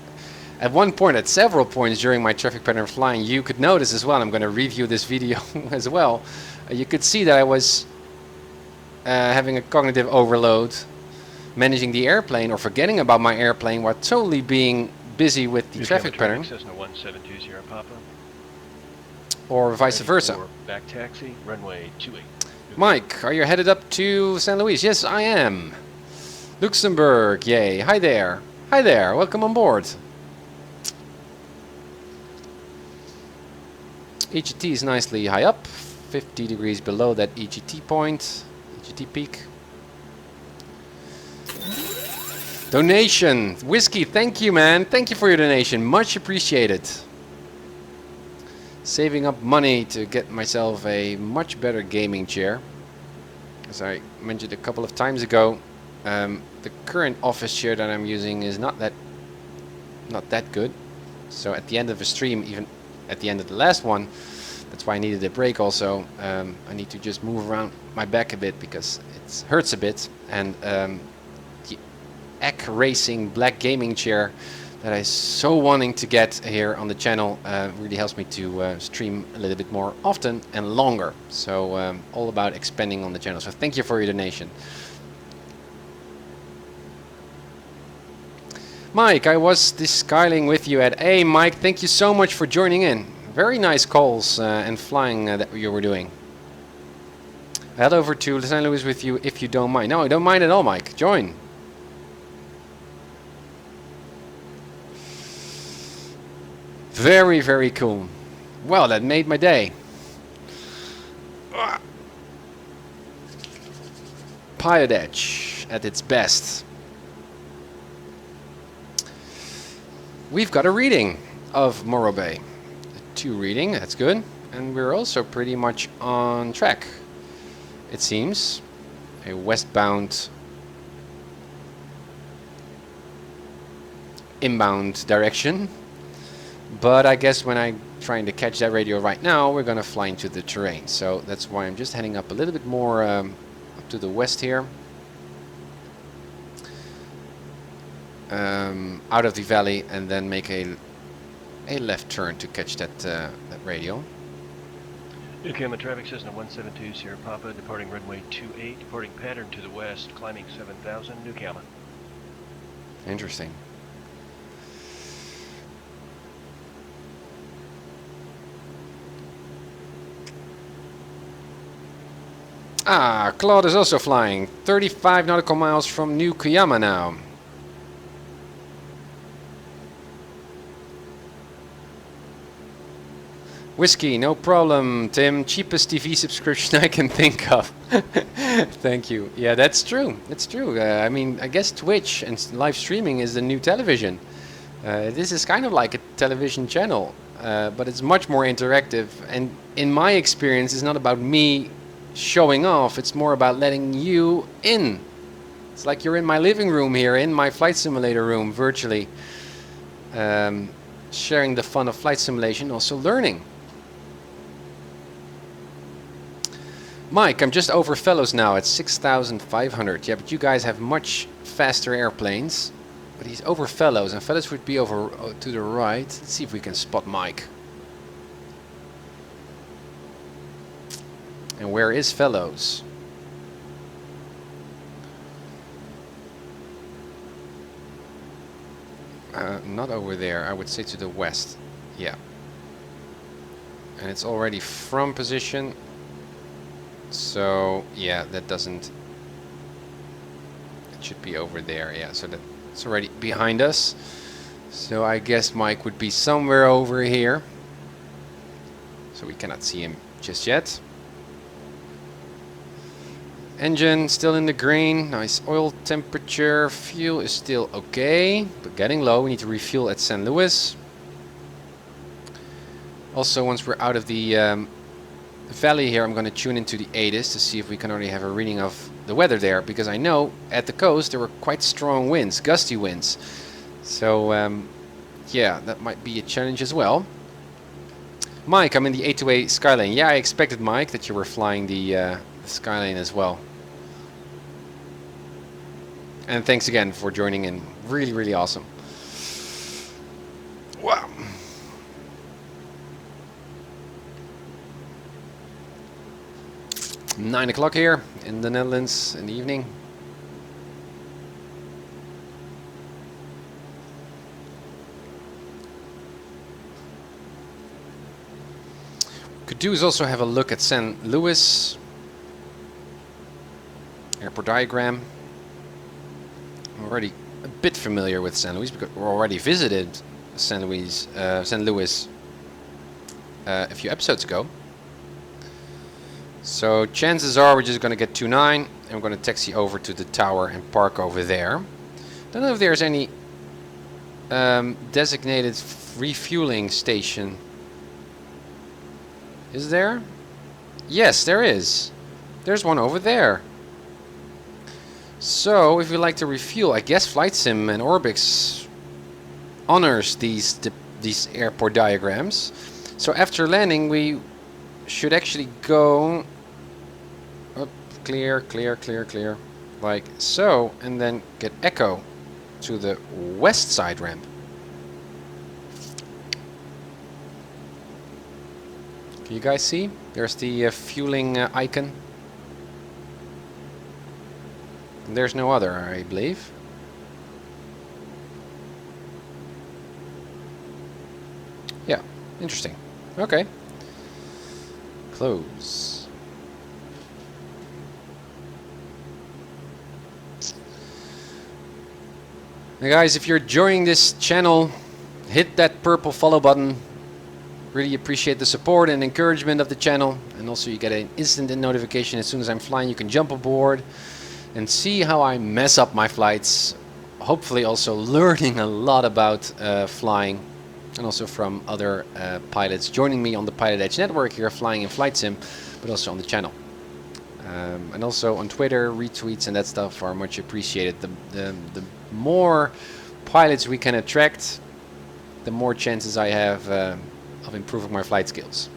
Speaker 1: at one point, at several points during my traffic pattern flying, you could notice as well, I'm going to review this video as well, you could see that I was having a cognitive overload, managing the airplane or forgetting about my airplane while totally being busy with the traffic pattern.
Speaker 5: Cessna 1720 Papa.
Speaker 1: Or vice versa.
Speaker 5: Back taxi, runway 28.
Speaker 1: Mike, are you headed up to San Luis? Yes, I am. Luxembourg, yay. Hi there. Hi there, welcome on board. EGT is nicely high up, 50 degrees below that EGT point, EGT peak. Donation. Whiskey, thank you, man. Thank you for your donation. Much appreciated. Saving up money to get myself a much better gaming chair. As I mentioned a couple of times ago, the current office chair that I'm using is not that good. So at the end of the stream, even at the end of the last one, that's why I needed a break also. I need to just move around my back a bit because it hurts a bit. And the EK Racing black gaming chair that I'm so wanting to get here on the channel really helps me to stream a little bit more often and longer. So all about expanding on the channel. So thank you for your donation. Mike, I was discussing with you at A. Mike, thank you so much for joining in. Very nice calls and flying that you were doing. I'll head over to San Luis with you if you don't mind. No, I don't mind at all, Mike. Join. Very, very cool. Well, that made my day. PilotEdge at its best. We've got a reading of Morro Bay. 2 reading, that's good. And we're also pretty much on track, it seems. A westbound inbound direction. But I guess when I'm trying to catch that radio right now, we're going to fly into the terrain. So that's why I'm just heading up a little bit more up to the west here. Out of the valley and then make a left turn to catch that, that radio.
Speaker 5: Newcam traffic Cessna 172 Sierra Papa, departing runway 28, departing pattern to the west, climbing 7,000, Newcam.
Speaker 1: Interesting. Ah, Claude is also flying 35 nautical miles from New Kuyama now. Whiskey, no problem, Tim. Cheapest TV subscription I can think of. Thank you. Yeah, that's true. That's true. I mean, I guess Twitch and live streaming is the new television. This is kind of like a television channel, but it's much more interactive. And in my experience, it's not about me showing off. It's more about letting you in. It's like you're in my living room here, in my flight simulator room, virtually. Sharing the fun of flight simulation, also learning. Mike, I'm just over Fellows now at 6,500. Yeah, but you guys have much faster airplanes. But he's over Fellows, and Fellows would be over to the right. Let's see if we can spot Mike. And where is Fellows? Not over there, I would say to the west. Yeah. And it's already from position. So, yeah, that doesn't... It should be over there, yeah. So that's already behind us. So I guess Mike would be somewhere over here. So we cannot see him just yet. Engine still in the green. Nice oil temperature. Fuel is still okay, but getting low. We need to refuel at San Luis. Also, once we're out of the valley here, I'm going to tune into the ATIS to see if we can already have a reading of the weather there, because I know at the coast there were quite strong winds, gusty winds. So yeah, that might be a challenge as well. Mike, I'm in the A2A Skylane. Yeah, I expected, Mike, that you were flying the Skylane as well. And thanks again for joining in. Really, really awesome. Wow. Nine o'clock here in the Netherlands in the evening. Could do is also have a look at San Luis airport diagram. I'm already a bit familiar with San Luis because we already visited San Luis a few episodes ago. So chances are we're just going to get 2.9 and we're going to taxi over to the tower and park over there. Don't know if there's any designated refueling station. Is there? Yes, there is. There's one over there. So if we like to refuel, I guess Flight Sim and ORBX honors these airport diagrams. So after landing, we should actually go up, clear, clear, clear, clear, like so, and then get Echo to the west side ramp. Can you guys see? There's the fueling icon. And there's no other, I believe. Yeah, interesting. Okay. Close. Now guys, if you're enjoying this channel, hit that purple follow button. Really appreciate the support and encouragement of the channel. And also you get an instant notification as soon as I'm flying. You can jump aboard and see how I mess up my flights. Hopefully also learning a lot about flying. And also from other pilots joining me on the PilotEdge network here, flying in Flight Sim, but also on the channel. And also on Twitter, retweets and that stuff are much appreciated. The more pilots we can attract, the more chances I have of improving my flight skills.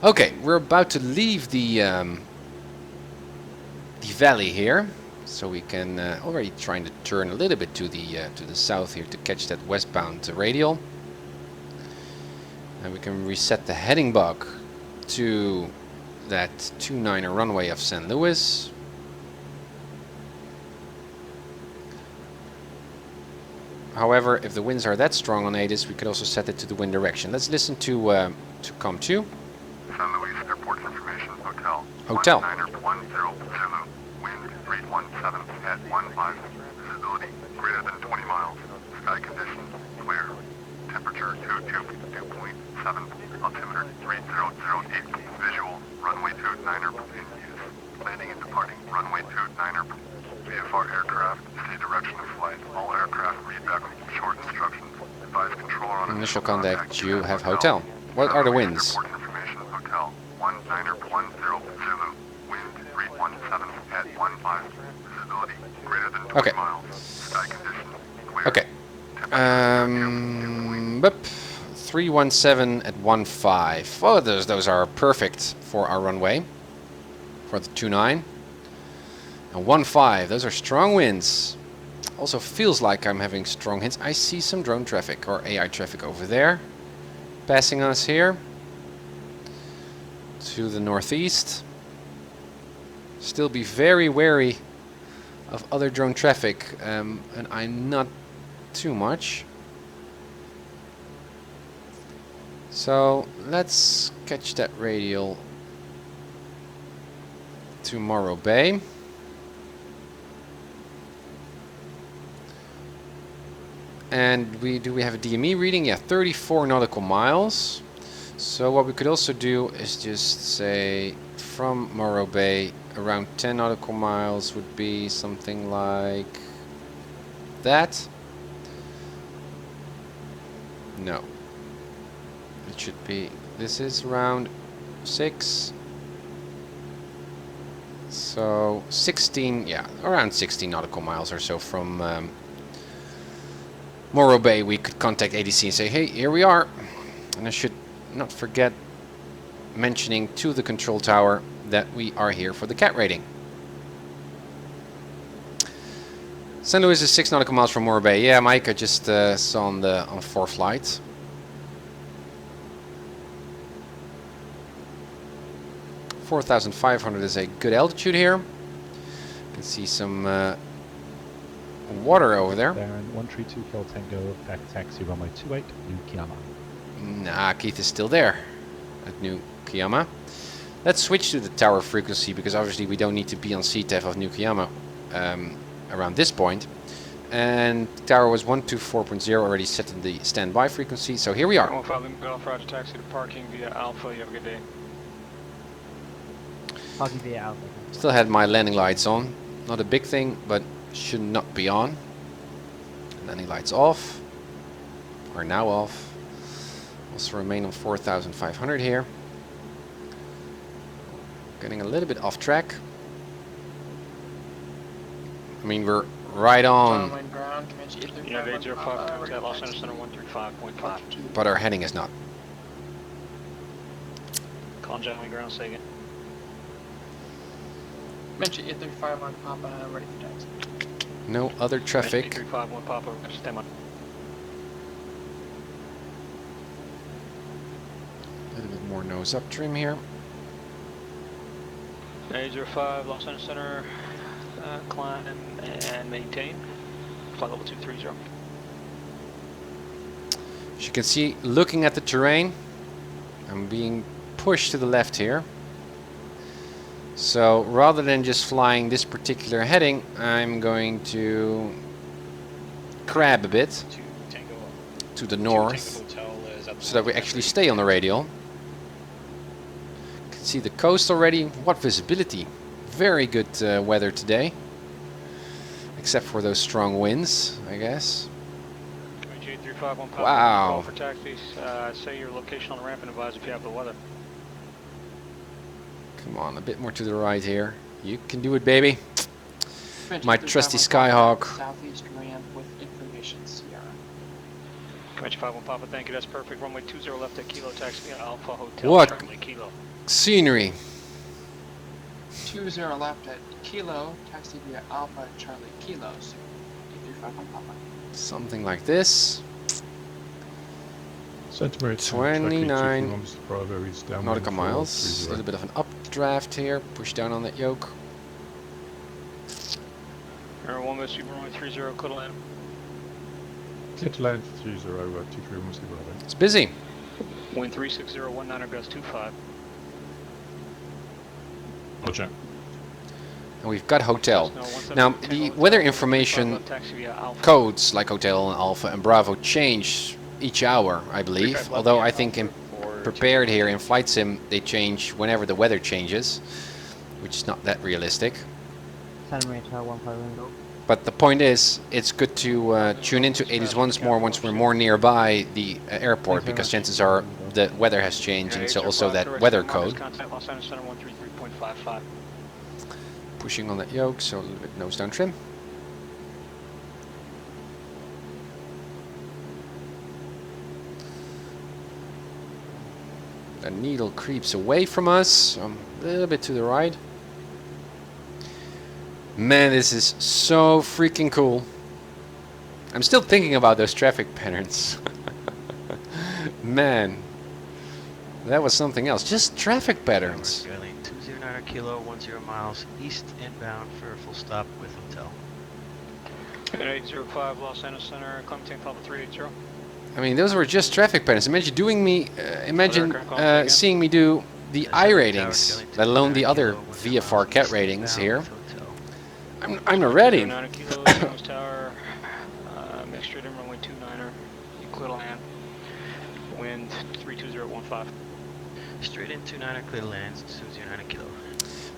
Speaker 1: Okay, we're about to leave the valley here. So we can already trying to turn a little bit to the south here to catch that westbound radial. And we can reset the heading bug to that 29er runway of St. Louis. However, if the winds are that strong on ATIS, we could also set it to the wind direction. Let's listen to COM2.
Speaker 6: St. Louis Airport Information Hotel.
Speaker 1: Hotel.
Speaker 6: 1910 Zulu. Wind 317 at 15. Visibility greater than 20 miles. Sky conditions clear. Temperature 2.7. Altimeter 3008. Visual runway 29er in use. Landing and departing runway 29er. VFR aircraft, stay direction of flight. All aircraft read back short instructions. Advise controller on
Speaker 1: Initial contact, you have hotel. What are the winds?
Speaker 6: Airport information hotel. 1910 Zulu. Wind 317 at 15. Visibility greater than 20
Speaker 1: Okay.
Speaker 6: miles. Sky conditions clear.
Speaker 1: Okay. Boop. 317 at 15. Oh, those are perfect for our runway. For the 29. And 15, those are strong winds. Also feels like I'm having strong hints. I see some drone traffic or AI traffic over there. Passing us here. To the northeast. Still be very wary of other drone traffic. And I'm not too much. So let's catch that radial to Morro Bay. And do we have a DME reading? Yeah, 34 nautical miles. So what we could also do is just say from Morro Bay around 10 nautical miles would be something like that. No. It should be, this is around 6. So 16, yeah, around 16 nautical miles or so from Morro Bay. We could contact ADC and say, hey, here we are. And I should not forget mentioning to the control tower that we are here for the CAT rating. St. Louis is 6 nautical miles from Morro Bay. Yeah, Mike, I just saw on ForeFlight. $4,500 is a good altitude here. You can see some water over there.
Speaker 3: Baron 132 Kill Tango, back taxi runway 28, New Kiama.
Speaker 1: Nah, Keith is still there at New Kiama. Let's switch to the tower frequency because obviously we don't need to be on CTEF of New Kiama around this point. And tower was 124.0 already set in the standby frequency, so here we are.
Speaker 7: 15 Golf Roger taxi to parking via Alpha. You have a good day.
Speaker 8: Parking via Alpha.
Speaker 1: Still had my landing lights on. Not a big thing, but should not be on. Landing lights off. Are now off. Also remain on 4,500 here. Getting a little bit off track. I mean, we're right on.
Speaker 7: You have 805 contact Los Angeles Center 135.5.
Speaker 1: But our heading is not.
Speaker 7: Call gentleman ground, say again.
Speaker 9: Mention 835 on Papa, ready for taxi.
Speaker 1: No other traffic.
Speaker 7: 835 1 Papa, stand by.
Speaker 1: A little bit more nose up trim here.
Speaker 7: 805 Los Angeles Center, climb and maintain. Flight level 230.
Speaker 1: As you can see, looking at the terrain, I'm being pushed to the left here. So rather than just flying this particular heading, I'm going to crab a bit to the north so that we actually stay on the radial. You can see the coast already. What visibility. Very good weather today. Except for those strong winds, I guess.
Speaker 7: 835 1
Speaker 1: Wow.
Speaker 7: Call for taxis. Say your location on the ramp and advise if you have the weather.
Speaker 1: Come on, a bit more to the right here. You can do it, baby. My trusty Skyhawk.
Speaker 9: Southeast ramp with information Sierra.
Speaker 7: Comanche 51 Papa, thank you. That's perfect. Runway 20 left at Kilo taxi via Alpha Hotel.
Speaker 1: What?
Speaker 7: Charlie Kilo.
Speaker 1: Scenery.
Speaker 9: 20 left at Kilo, taxi via Alpha Charlie Kilos. 835 on Papa.
Speaker 1: Something like this.
Speaker 3: Centimeter
Speaker 1: 29
Speaker 3: Bravo is down
Speaker 1: nautical miles. A little bit of an updraft here. Push down on that yoke.
Speaker 7: Air 1 West Super runway 30, clear to land.
Speaker 3: Clear to land 30, 23 Whiskey Bravo.
Speaker 1: It's busy.
Speaker 7: Wind 36019, gust 25.
Speaker 3: Roger.
Speaker 1: And we've got hotel.
Speaker 7: Cessna
Speaker 1: Now,
Speaker 7: 172,
Speaker 1: the
Speaker 7: 10
Speaker 1: weather
Speaker 7: hotel,
Speaker 1: information
Speaker 7: 35 taxi via Alpha.
Speaker 1: codes like hotel and alpha and bravo change each hour, I believe. Although I think in prepared here in Flight Sim, they change whenever the weather changes, which is not that realistic.
Speaker 8: Santa Maria Tower 15 window.
Speaker 1: But the point is, it's good to tune into 80s once more once we're more nearby the airport, because chances are the weather has changed, and so also that weather code.
Speaker 7: Contact Los Angeles Center 133.55.
Speaker 1: Pushing on that yoke, so a little bit nose down trim. The needle creeps away from us, so a little bit to the right. Man, this is so freaking cool. I'm still thinking about those traffic patterns. Man, that was something else. Just traffic patterns.
Speaker 4: Skyline 209 kilo, 10 miles east inbound for a full stop with hotel.
Speaker 7: 805 Los Angeles Center, Clementine Papa 380.
Speaker 1: I mean, those were just traffic patterns. Imagine doing me, seeing me do the I ratings, let alone the other VFR CAT ratings here. I'm not ready.
Speaker 7: 9 kilo, Nose Tower, mixture in runway 29er, you clear to land. Wind 32015.
Speaker 4: Straight in 29er, clear to land, 209 kilo.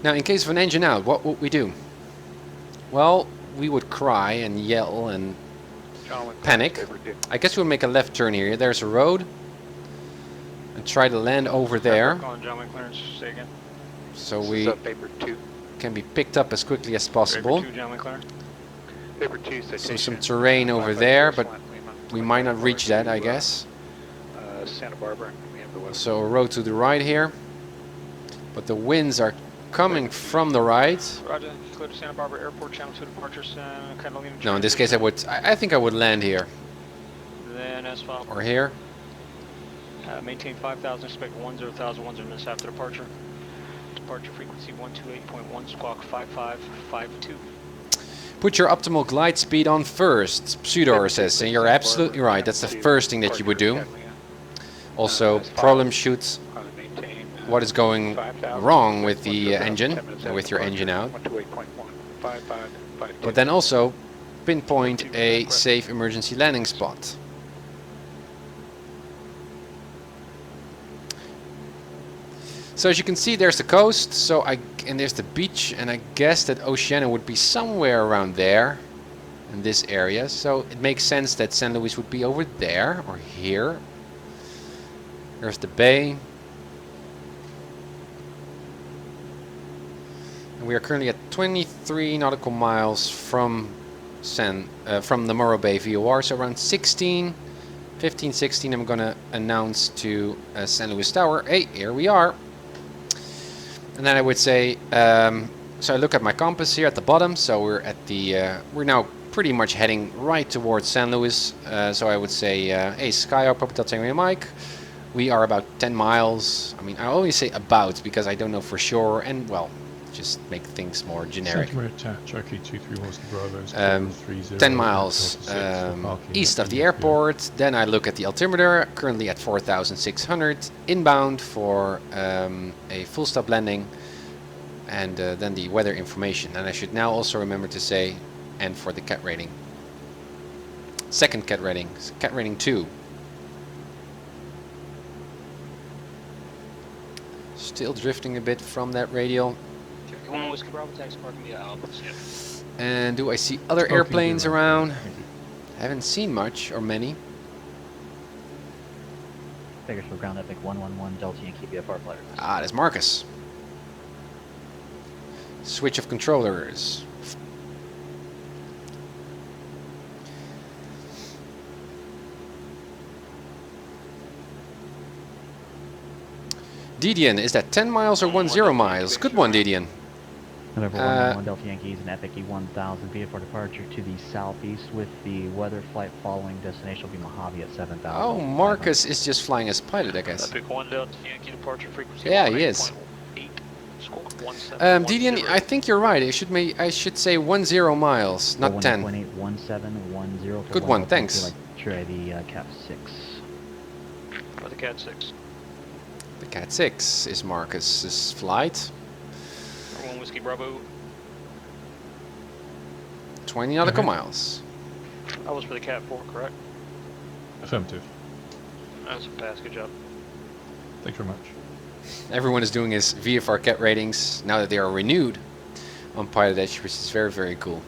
Speaker 1: Now, in case of an engine out, what would we do? Well, we would cry and yell and panic. I guess we'll make a left turn here. There's a road. And try to land over there. So we can be picked up as quickly as possible. So some terrain over there, but we might not reach that, I guess. So a road to the right here. But the winds are coming from the right.
Speaker 7: Roger, clear to Santa Barbara Airport, channel 2 departure, Catalina.
Speaker 1: No, in this case I think I would land here.
Speaker 7: Then S5.
Speaker 1: Or here.
Speaker 7: Maintain 5,000, expect 10,000 minutes after departure. Departure frequency 128.1, squawk 5552.
Speaker 1: Put your optimal glide speed on first, Pseudor says, and you're absolutely right. That's the first thing that you would do. Also, problem shoots what is going wrong with the engine, with your engine out. But then also pinpoint a safe emergency landing spot. So as you can see, there's the coast, and there's the beach, and I guess that Oceania would be somewhere around there, in this area. So it makes sense that San Luis would be over there, or here. There's the bay. And we are currently at 23 nautical miles from the Morro Bay VOR, so around 15, 16 I'm gonna announce to San Luis Tower, hey, here we are. And then I would say, so I look at my compass here at the bottom, so we're at the, we're now pretty much heading right towards San Luis, so I would say, hey, SkyHawk, Papa Tango Mike, we are about 10 miles, I mean, I always say about, because I don't know for sure, and well, just make things more generic. 10 miles east of the airport, then I look at the altimeter, currently at 4,600, inbound for a full stop landing, and then the weather information. And I should now also remember to say, and for the CAT rating. Second CAT rating, CAT rating 2. Still drifting a bit from that radial. And do I see other airplanes around? I haven't seen much or many.
Speaker 8: Bakersfield ground epic 111 Delta Yankee VFR flight.
Speaker 1: Ah, there's Marcus. Switch of controllers. Didion, is that 10 miles or 10 miles? Good one, Didion.
Speaker 8: November 111 Delta Yankees and Epic E1000 VFR departure to the southeast with the weather flight following destination will be Mojave at 7,000.
Speaker 1: Oh, Marcus is just flying as pilot, I guess.
Speaker 7: Epic 1 Delta Yankee departure frequency.
Speaker 1: Yeah, he is.
Speaker 7: 8, score 1710.
Speaker 1: DDN, I think you're right. I should say 10 miles, not 10.
Speaker 8: 1710.
Speaker 1: Good one, thanks.
Speaker 8: Try the CAT-6.
Speaker 7: For the CAT-6.
Speaker 1: The CAT-6 is Marcus's flight.
Speaker 7: 1 Whiskey Bravo.
Speaker 1: 20 nautical miles.
Speaker 7: That was for the CAT-4, correct?
Speaker 3: Affirmative.
Speaker 7: That's a pass, good job.
Speaker 3: Thanks very much.
Speaker 1: Everyone is doing his VFR CAT ratings now that they are renewed on PilotEdge, which is very, very cool.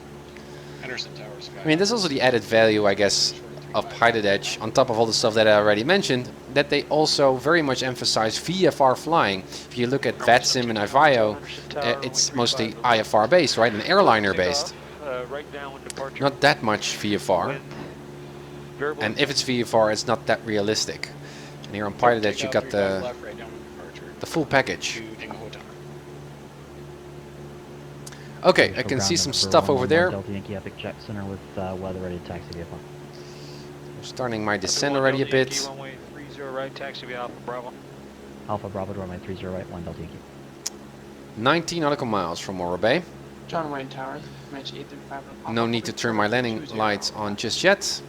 Speaker 10: Henderson Tower Sky.
Speaker 1: I mean, there's also the added value, I guess, of PilotEdge, on top of all the stuff that I already mentioned, that they also very much emphasize VFR flying. If you look at VATSIM and IVIO, it's mostly IFR based, right? And airliner based. Not that much VFR. And if it's VFR, it's not that realistic. And here on PilotEdge, you got the full package. Okay, I can see some stuff over there.
Speaker 8: Delta Yankee Epic Check Center with weather ready to taxi VFR.
Speaker 1: I'm starting my descent already a bit.
Speaker 7: Runway 30 right, taxi via Alpha Bravo.
Speaker 8: Alpha Bravo to runway 30 right, 1 Delta Yankee.
Speaker 1: 19 nautical miles from Morro Bay.
Speaker 9: John Wayne Tower, match 835.
Speaker 1: No need to turn my landing lights on just yet.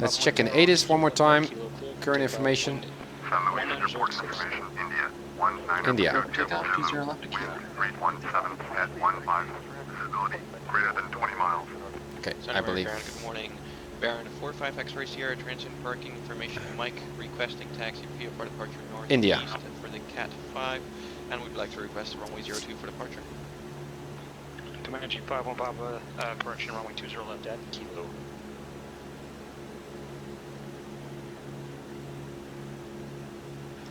Speaker 1: Let's check in ATIS one more time. Current information. India.
Speaker 9: Takeoff 20 left to kilo.
Speaker 6: 317 at 15. Visibility greater than 20 miles.
Speaker 1: Okay, I believe.
Speaker 11: Good morning. Baron 45 X-ray Sierra transient parking information. Mike requesting taxi VFR departure north
Speaker 1: India.
Speaker 11: east for the CAT-5, and we'd like to request runway 02 for departure.
Speaker 7: Comanche 51 Papa, correction runway 20 left at kilo.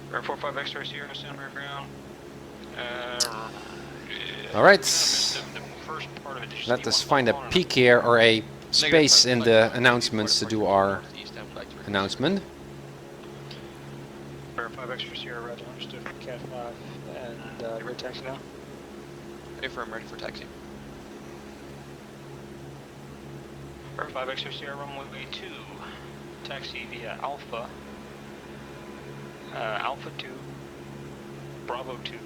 Speaker 7: Baron 45 X-ray Sierra center ground.
Speaker 1: All right. Let us find a peak here or a space in the announcements to do our announcement.
Speaker 7: Baron 5 X-ray Sierra, Roger, understood for CAT-5, and ready taxi now?
Speaker 11: Affirm, ready for taxi.
Speaker 7: Baron 5 X-ray Sierra, runway 2, taxi via Alpha. Alpha 2, Bravo 2,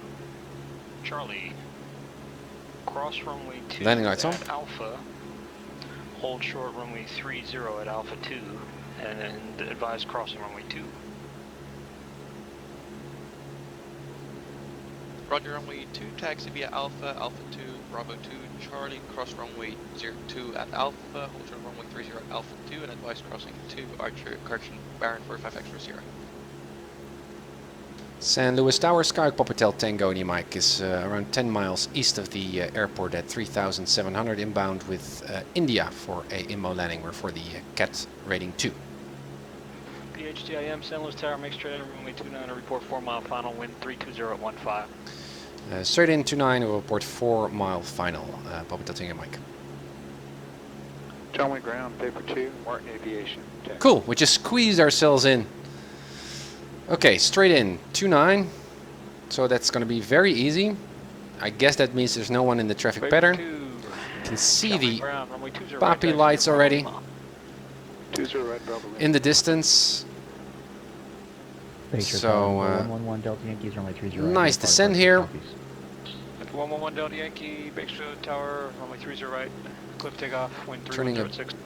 Speaker 7: Charlie, cross runway 2
Speaker 1: landing lights on.
Speaker 7: at Alpha, hold short runway 30 at Alpha 2, and advise crossing runway 2.
Speaker 11: Roger, runway 2, taxi via Alpha, Alpha 2, Bravo 2, Charlie, cross runway 02 at Alpha, hold short runway 30 at Alpha 2, and advise crossing 2, Archer, correction, Baron 45 X-ray Sierra.
Speaker 1: San Luis Tower, Sky Poppertel Tango Mike is around 10 miles east of the airport at 3,700 inbound with India for a IMO landing. We're for the CAT rating 2.
Speaker 7: PHTIM, San Luis Tower, make straight in runway 29 and report 4 mile final, wind 320 at 15.
Speaker 1: Straight in 29, we'll report 4 mile final. Poppertel Tango Mike.
Speaker 10: John Wayne ground, paper 2, Martin Aviation. Taxi.
Speaker 1: Cool, we just squeezed ourselves in. Okay, straight in, 29, so that's going to be very easy. I guess that means there's no one in the traffic pattern. You can see the poppy lights already in the distance. So,
Speaker 8: 111 Delta Yankees, runway 30 right.
Speaker 1: nice descent here.
Speaker 7: 111 Delta Yankee, Bakersfield Tower, runway 30 right, cliff takeoff, wind 316.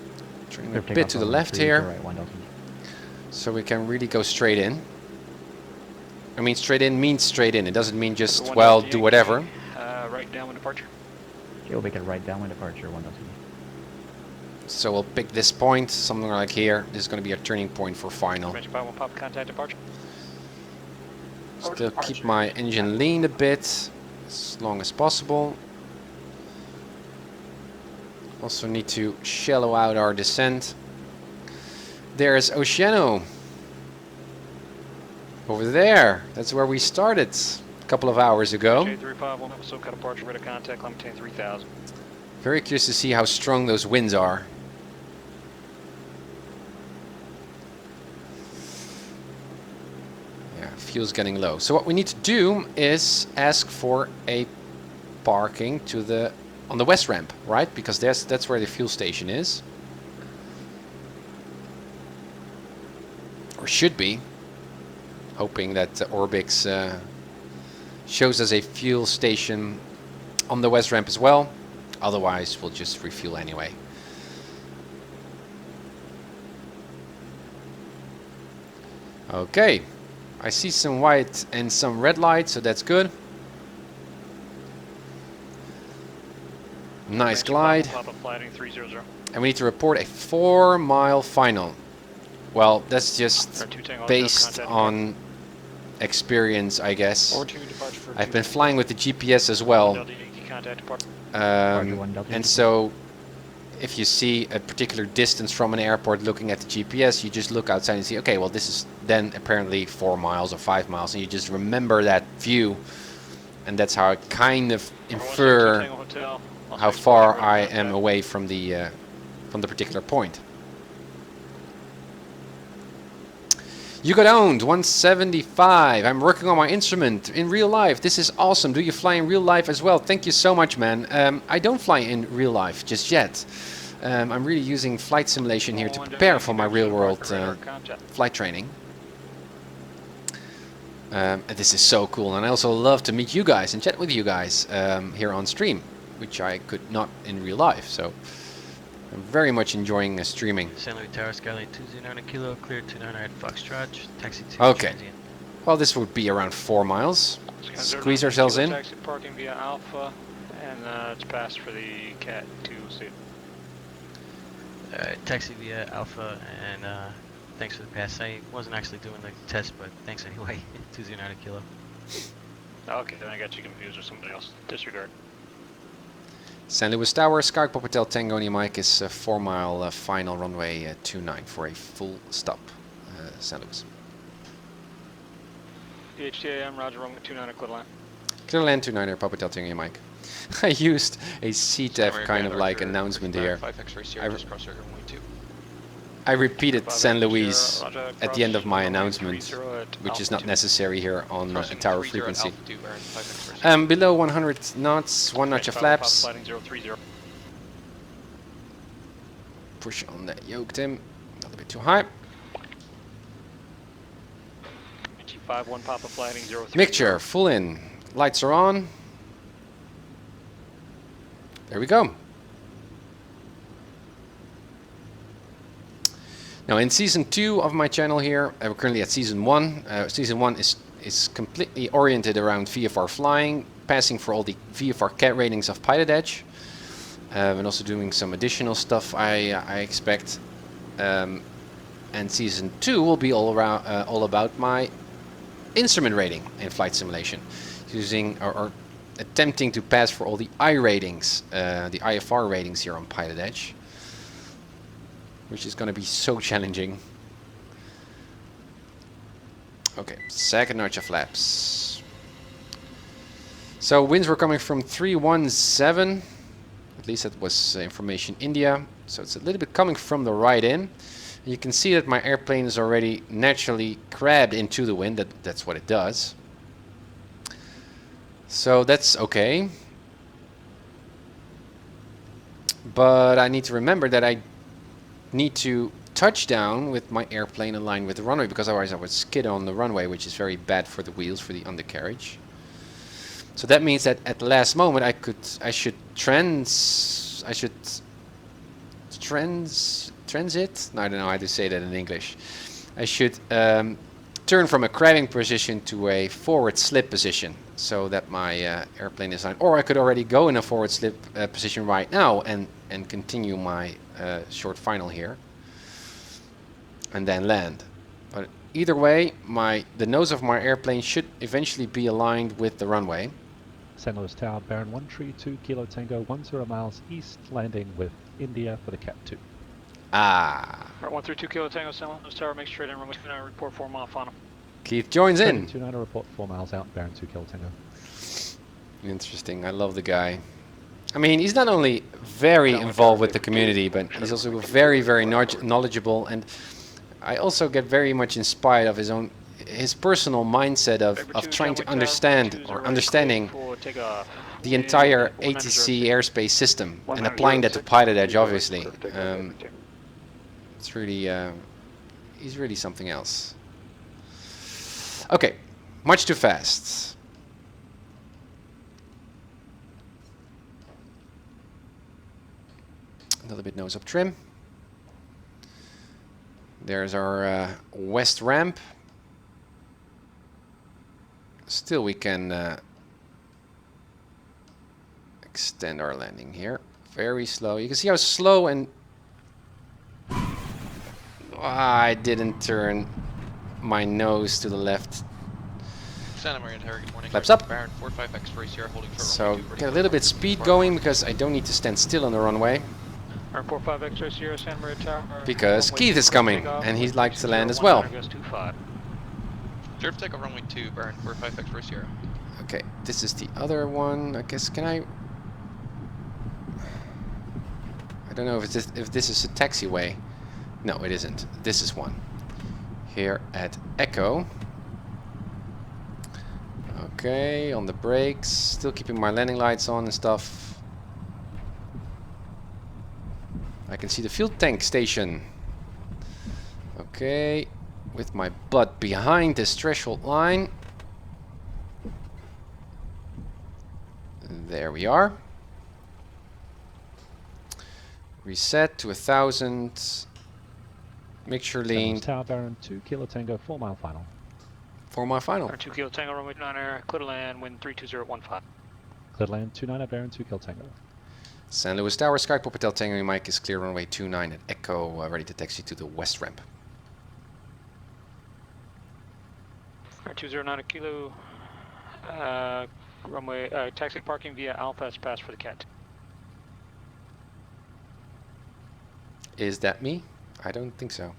Speaker 1: Turning a bit to the left here, so we can really go straight in. I mean, straight in means straight in. It doesn't mean just, well, do whatever.
Speaker 7: Right downwind departure.
Speaker 8: Okay, we'll make it right downwind departure, 1 Delta.
Speaker 1: So we'll pick this point, something like here. This is going to be a turning point for final.
Speaker 7: Pop contact departure.
Speaker 1: Still keep my engine lean a bit, as long as possible. Also need to shallow out our descent. There's Oceano. Over there. That's where we started a couple of hours ago.
Speaker 7: J351, episode cut departure, ready contact, climb 3000.
Speaker 1: Very curious to see how strong those winds are. Yeah, fuel's getting low. So what we need to do is ask for a parking to the on the west ramp, right? Because that's where the fuel station is, or should be. Hoping that ORBX shows us a fuel station on the west ramp as well. Otherwise, we'll just refuel anyway. Okay, I see some white and some red light, so that's good. Nice glide. And we need to report a 4-mile final. Well, that's just based on experience, I guess. I've been flying with the GPS as well. And so if you see a particular distance from an airport looking at the GPS, you just look outside and see, okay, well, this is then apparently 4 miles or 5 miles, and you just remember that view. And that's how I kind of infer how far I am away from the particular point. You got owned, 175. I'm working on my instrument in real life. This is awesome. Do you fly in real life as well? Thank you so much, man. I don't fly in real life just yet. I'm really using flight simulation here to prepare for my real world flight training. And this is so cool. And I also love to meet you guys and chat with you guys here on stream, which I could not in real life. So I'm very much enjoying streaming.
Speaker 4: San Luis Tower, Skyline 209 Kilo, clear 298 Foxtrot, taxi 2.
Speaker 1: Okay. Well, this would be around 4 miles. Squeeze ourselves in.
Speaker 7: Taxi parking via Alpha, and it's passed for the CAT-02 suit.
Speaker 4: Taxi via Alpha, and thanks for the pass. I wasn't actually doing the test, but thanks anyway. 209 Kilo.
Speaker 7: Okay, then I got you confused with somebody else. Disregard.
Speaker 1: San Luis Tower, Skyhawk Hotel Tango Mike is 4-mile final runway 29 for a full stop. San Luis.
Speaker 7: DHTAM, Roger, runway 29 clear land.
Speaker 1: Clear land 29er, Papa Hotel Tango Mike. I used a CTF kind of like announcement here. I repeated San Luis at the end of my announcement, which is not necessary here on tower frequency. Below 100 knots, 1 notch of flaps. Push on that yoke, Tim. A little bit too high. Mixture, full in. Lights are on. There we go. Now in season 2 of my channel here, we're currently at season 1. Season 1 is completely oriented around VFR flying, passing for all the VFR CAT ratings of PilotEdge, and also doing some additional stuff I expect. And season 2 will be all about my instrument rating in flight simulation, using or attempting to pass for all the I ratings, the IFR ratings here on PilotEdge, which is going to be so challenging. Okay, second notch of flaps. So winds were coming from 317, at least that was information India. So it's a little bit coming from the right in. You can see that my airplane is already naturally crabbed into the wind. That's what it does. So that's okay. But I need to remember that I need to touch down with my airplane aligned with the runway, because otherwise I would skid on the runway, which is very bad for the wheels, for the undercarriage. So that means that at the last moment I should transit. No, I don't know how to say that in English. I should turn from a crabbing position to a forward slip position, so that my airplane is on. Or I could already go in a forward slip position right now and continue my short final here, and then land. But either way, the nose of my airplane should eventually be aligned with the runway.
Speaker 3: San Luis Tower, Baron 132 Kilo Tango, 10 miles east, landing with India for the CAT-02.
Speaker 1: Ah.
Speaker 7: Right, 132 Kilo Tango, San Luis Tower, make straight in, runway 29, report 4 mile final.
Speaker 1: Keith joins in.
Speaker 3: 29 report 4 miles out, Baron 2 Kilo Tango.
Speaker 1: Interesting, I love the guy. I mean, he's not only very involved with the community, but he's also very, very knowledgeable, and I also get very much inspired of his personal mindset of trying to understand, or understanding
Speaker 7: would take a
Speaker 1: the entire ATC airspace system and applying that to PilotEdge, obviously. It's really, he's really something else. Okay, much too fast. A little bit nose up trim. There's our west ramp. Still we can extend our landing here. Very slow. You can see how slow and... I didn't turn my nose to the left.
Speaker 11: Santa Maria Tower, good morning.
Speaker 1: Flaps up.
Speaker 11: Baron 45X for Sierra holding short
Speaker 1: So
Speaker 11: runway 2,
Speaker 1: get a little bit speed going because I don't need to stand still on the runway.
Speaker 7: Baron 45X Sierra Santa Maria Tower.
Speaker 1: Because Keith is coming and he'd like to land as well.
Speaker 11: Sure, take off runway 2, Baron 45X for Sierra.
Speaker 1: Okay, this is the other one. I guess, can I don't know if this is a taxiway. No, it isn't. This is one. Here at Echo. Okay, on the brakes. Still keeping my landing lights on and stuff. I can see the fuel tank station. Okay, with my butt behind this threshold line. There we are. Reset to 1,000. Mixture lean.
Speaker 3: Tower Baron 2 Kilo Tango 4 mile final.
Speaker 1: 4 mile final.
Speaker 7: 2 Kilo Tango runway 9 air, clear to land, wind 32015.
Speaker 3: Clear land 29 Baron 2 Kilo Tango.
Speaker 1: San Luis Tower, Sky Hotel Tango Mike is clear runway 29 at Echo, ready to taxi to the west ramp.
Speaker 7: 209 Kilo, runway, taxi parking via Alpha has passed for the CAT.
Speaker 1: Is that me? I don't think so.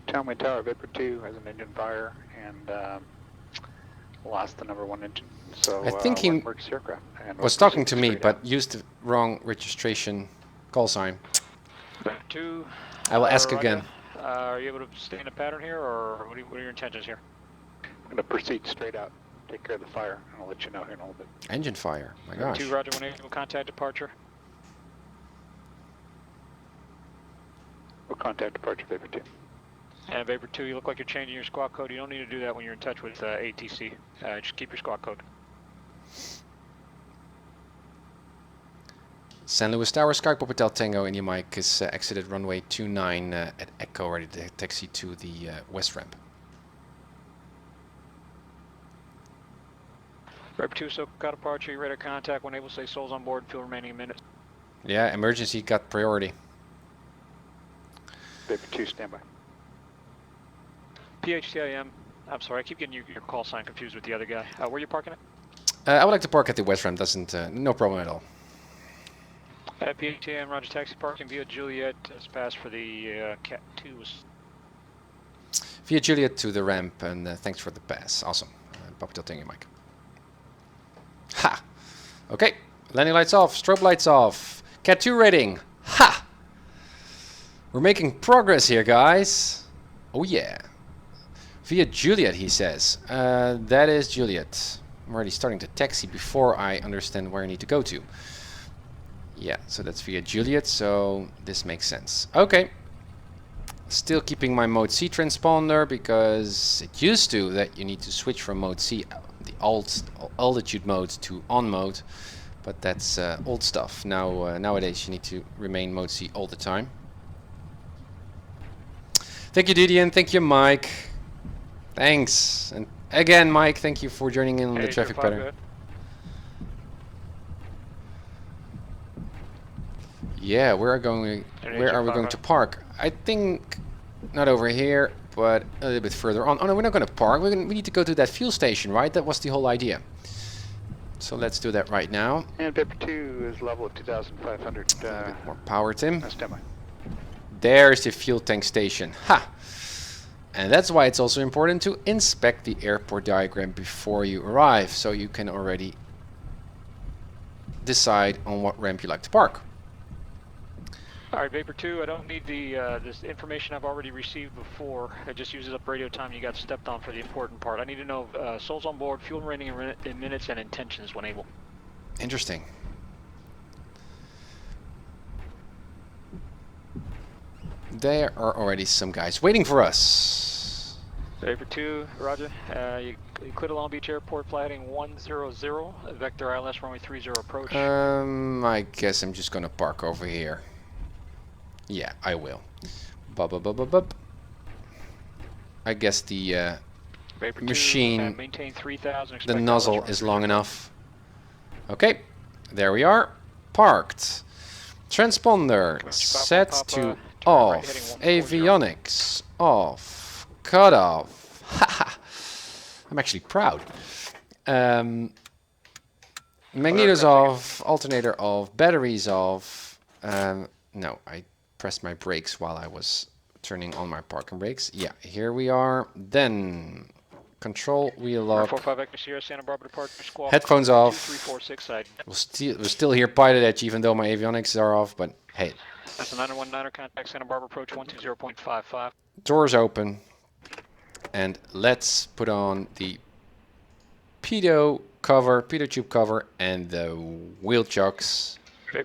Speaker 10: Townway Tower, Vapor 2 has an engine fire and lost the #1 engine. So
Speaker 1: I think he
Speaker 10: works aircraft and
Speaker 1: was talking to me, but used the wrong registration call sign.
Speaker 7: 2.
Speaker 1: I will ask again.
Speaker 7: Are you able to stay in a pattern here, or what are your intentions here?
Speaker 10: I'm going to proceed straight out, take care of the fire, and I'll let you know here in a little bit.
Speaker 1: Engine fire, my gosh.
Speaker 7: 2 Roger 18, contact departure.
Speaker 10: We'll contact departure Vapor 2.
Speaker 7: And Vapor 2, you look like you're changing your squawk code. You don't need to do that when you're in touch with ATC. Just keep your squawk code.
Speaker 1: San Luis Tower, Sky Hotel Tango India Mike is exited runway 29 at Echo, ready to taxi to the west ramp.
Speaker 7: Vapor 2, so got departure, radar contact. When able to say souls on board, fuel remaining a minute.
Speaker 1: Yeah, emergency got priority.
Speaker 10: Vapor 2, standby.
Speaker 7: PHTIM, I'm sorry, I keep getting your call sign confused with the other guy. Where are you parking it?
Speaker 1: I would like to park at the west ramp, doesn't, no problem at all.
Speaker 7: PHTIM, Roger, taxi parking via Juliet has passed for the CAT-02.
Speaker 1: Via Juliet to the ramp, and thanks for the pass. Awesome. Papa Tango Mike. Ha! Okay, landing lights off, strobe lights off. CAT-2 rating. Ha! We're making progress here, guys. Oh yeah. Via Juliet, he says. That is Juliet. I'm already starting to taxi before I understand where I need to go to. Yeah, so that's via Juliet, so this makes sense. Okay. Still keeping my mode C transponder because it used to that you need to switch from mode C, the altitude mode, to on mode. But that's old stuff. Now nowadays you need to remain mode C all the time. Thank you, DDN. Thank you, Mike. Thanks. And again, Mike, thank you for joining in on the traffic pattern. Yeah, where are we going to park? I think not over here, but a little bit further on. Oh no, we're not going to park. We need to go to that fuel station, right? That was the whole idea. So let's do that right now.
Speaker 10: And Vapor 2 is level of 2,500.
Speaker 1: A little bit more power, Tim.
Speaker 10: Standby.
Speaker 1: There's the fuel tank station. Ha! And that's why it's also important to inspect the airport diagram before you arrive, so you can already decide on what ramp you like to park.
Speaker 7: All right, Vapor 2, I don't need the this information I've already received before. It just uses up radio time. You got stepped on for the important part. I need to know souls on board, fuel rating in minutes, and intentions when able.
Speaker 1: Interesting. There are already some guys waiting for us.
Speaker 7: Vapor 2, roger. You clear to Long Beach Airport, flight heading 100, vector ILS runway 30 approach.
Speaker 1: I guess I'm just gonna park over here. Yeah, I will. Bub. I guess the machine,
Speaker 7: maintain 3,000,
Speaker 1: the nozzle is long enough. Okay, there we are, parked. Transponder set to off. Avionics off. Cut off. Haha. I'm actually proud. Magneto's off. Alternator off. Batteries off. No, I pressed my brakes while I was turning on my parking brakes. Yeah, here we are. Then control wheel lock. Headphones off. We'll still hear PilotEdge even though my avionics are off, but hey.
Speaker 7: That's a 919er, contact Santa Barbara approach 120.55.
Speaker 1: Doors open. And let's put on the pitot tube cover and the wheel chocks.
Speaker 7: Okay.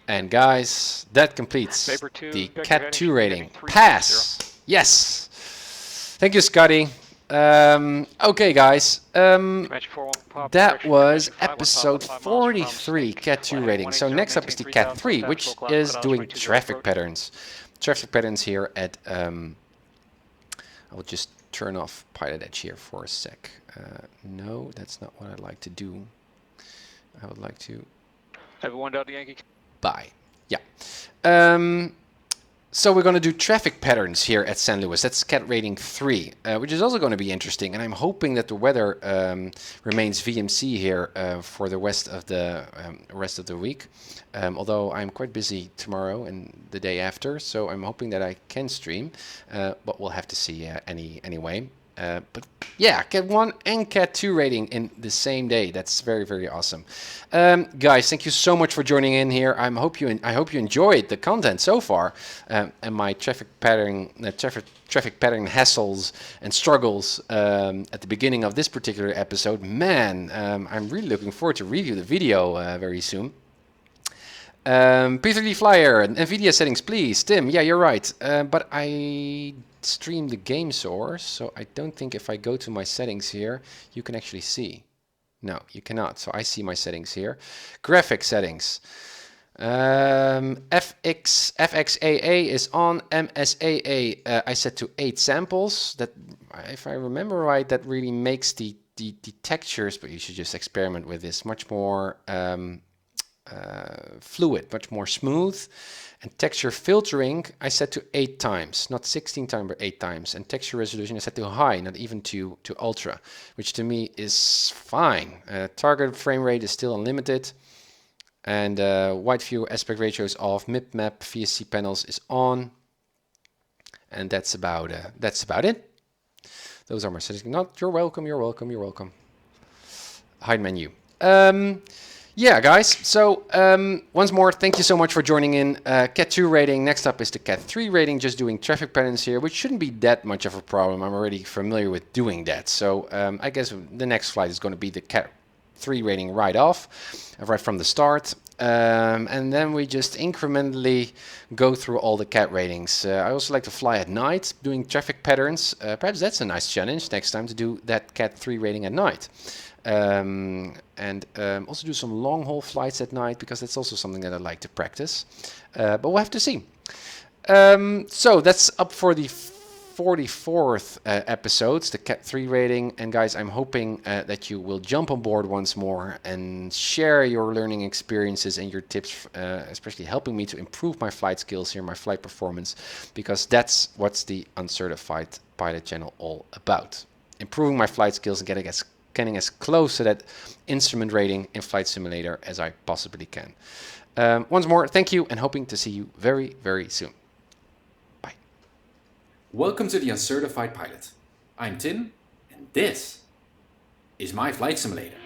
Speaker 1: And guys, that completes the CAT-02 rating. Pass! Yes! Thank you, Scotty. Okay, guys. That was episode 43 CAT-02 rating. So next up is the CAT-3, which is doing traffic patterns. Traffic patterns here at... I will just turn off PilotEdge here for a sec. No, that's not what I'd like to do. I would like to...
Speaker 7: Everyone down to Yankee.
Speaker 1: Bye. Yeah. So we're going to do traffic patterns here at San Luis. That's CAT rating 3, which is also going to be interesting. And I'm hoping that the weather remains VMC here for the rest of the week. Although I'm quite busy tomorrow and the day after, so I'm hoping that I can stream. But we'll have to see anyway. But yeah, CAT-1 and CAT-2 rating in the same day. That's very, very awesome. Guys, thank you so much for joining in here. I hope you enjoyed the content so far and my traffic pattern hassles and struggles at the beginning of this particular episode. Man, I'm really looking forward to review the video very soon. P3D Flyer, NVIDIA settings, please. Tim, yeah, you're right. But I stream the game source, so I don't think if I go to my settings here, you can actually see. No, you cannot. So I see my settings here. Graphic settings. FXAA is on. MSAA I set to 8 samples. That, if I remember right, that really makes the textures, but you should just experiment with this, much more fluid, much more smooth. And texture filtering I set to 8 times, not 16 times, but 8 times. And texture resolution I set to high, not even to ultra, which to me is fine. Target frame rate is still unlimited. And wide view aspect ratio is off. MIP map VSC panels is on. And that's about it. Those are my settings. You're welcome. Hide menu. Yeah, guys, so once more, thank you so much for joining in. CAT-2 rating, next up is the CAT-3 rating, just doing traffic patterns here, which shouldn't be that much of a problem. I'm already familiar with doing that. So I guess the next flight is going to be the CAT-3 rating right from the start. And then we just incrementally go through all the CAT ratings. I also like to fly at night, doing traffic patterns. Perhaps that's a nice challenge next time to do that CAT-3 rating at night. Also do some long haul flights at night, because that's also something that I like to practice. But we'll have to see. So that's up for the 44th episodes, the CAT-3 rating. And guys, I'm hoping that you will jump on board once more and share your learning experiences and your tips, especially helping me to improve my flight skills here, my flight performance, because that's what's the Uncertified Pilot channel all about. Improving my flight skills and getting as close to that instrument rating in Flight Simulator as I possibly can. Once more, thank you, and hoping to see you very, very soon. Bye.
Speaker 2: Welcome to the Uncertified Pilot. I'm Tim, and this is my flight simulator.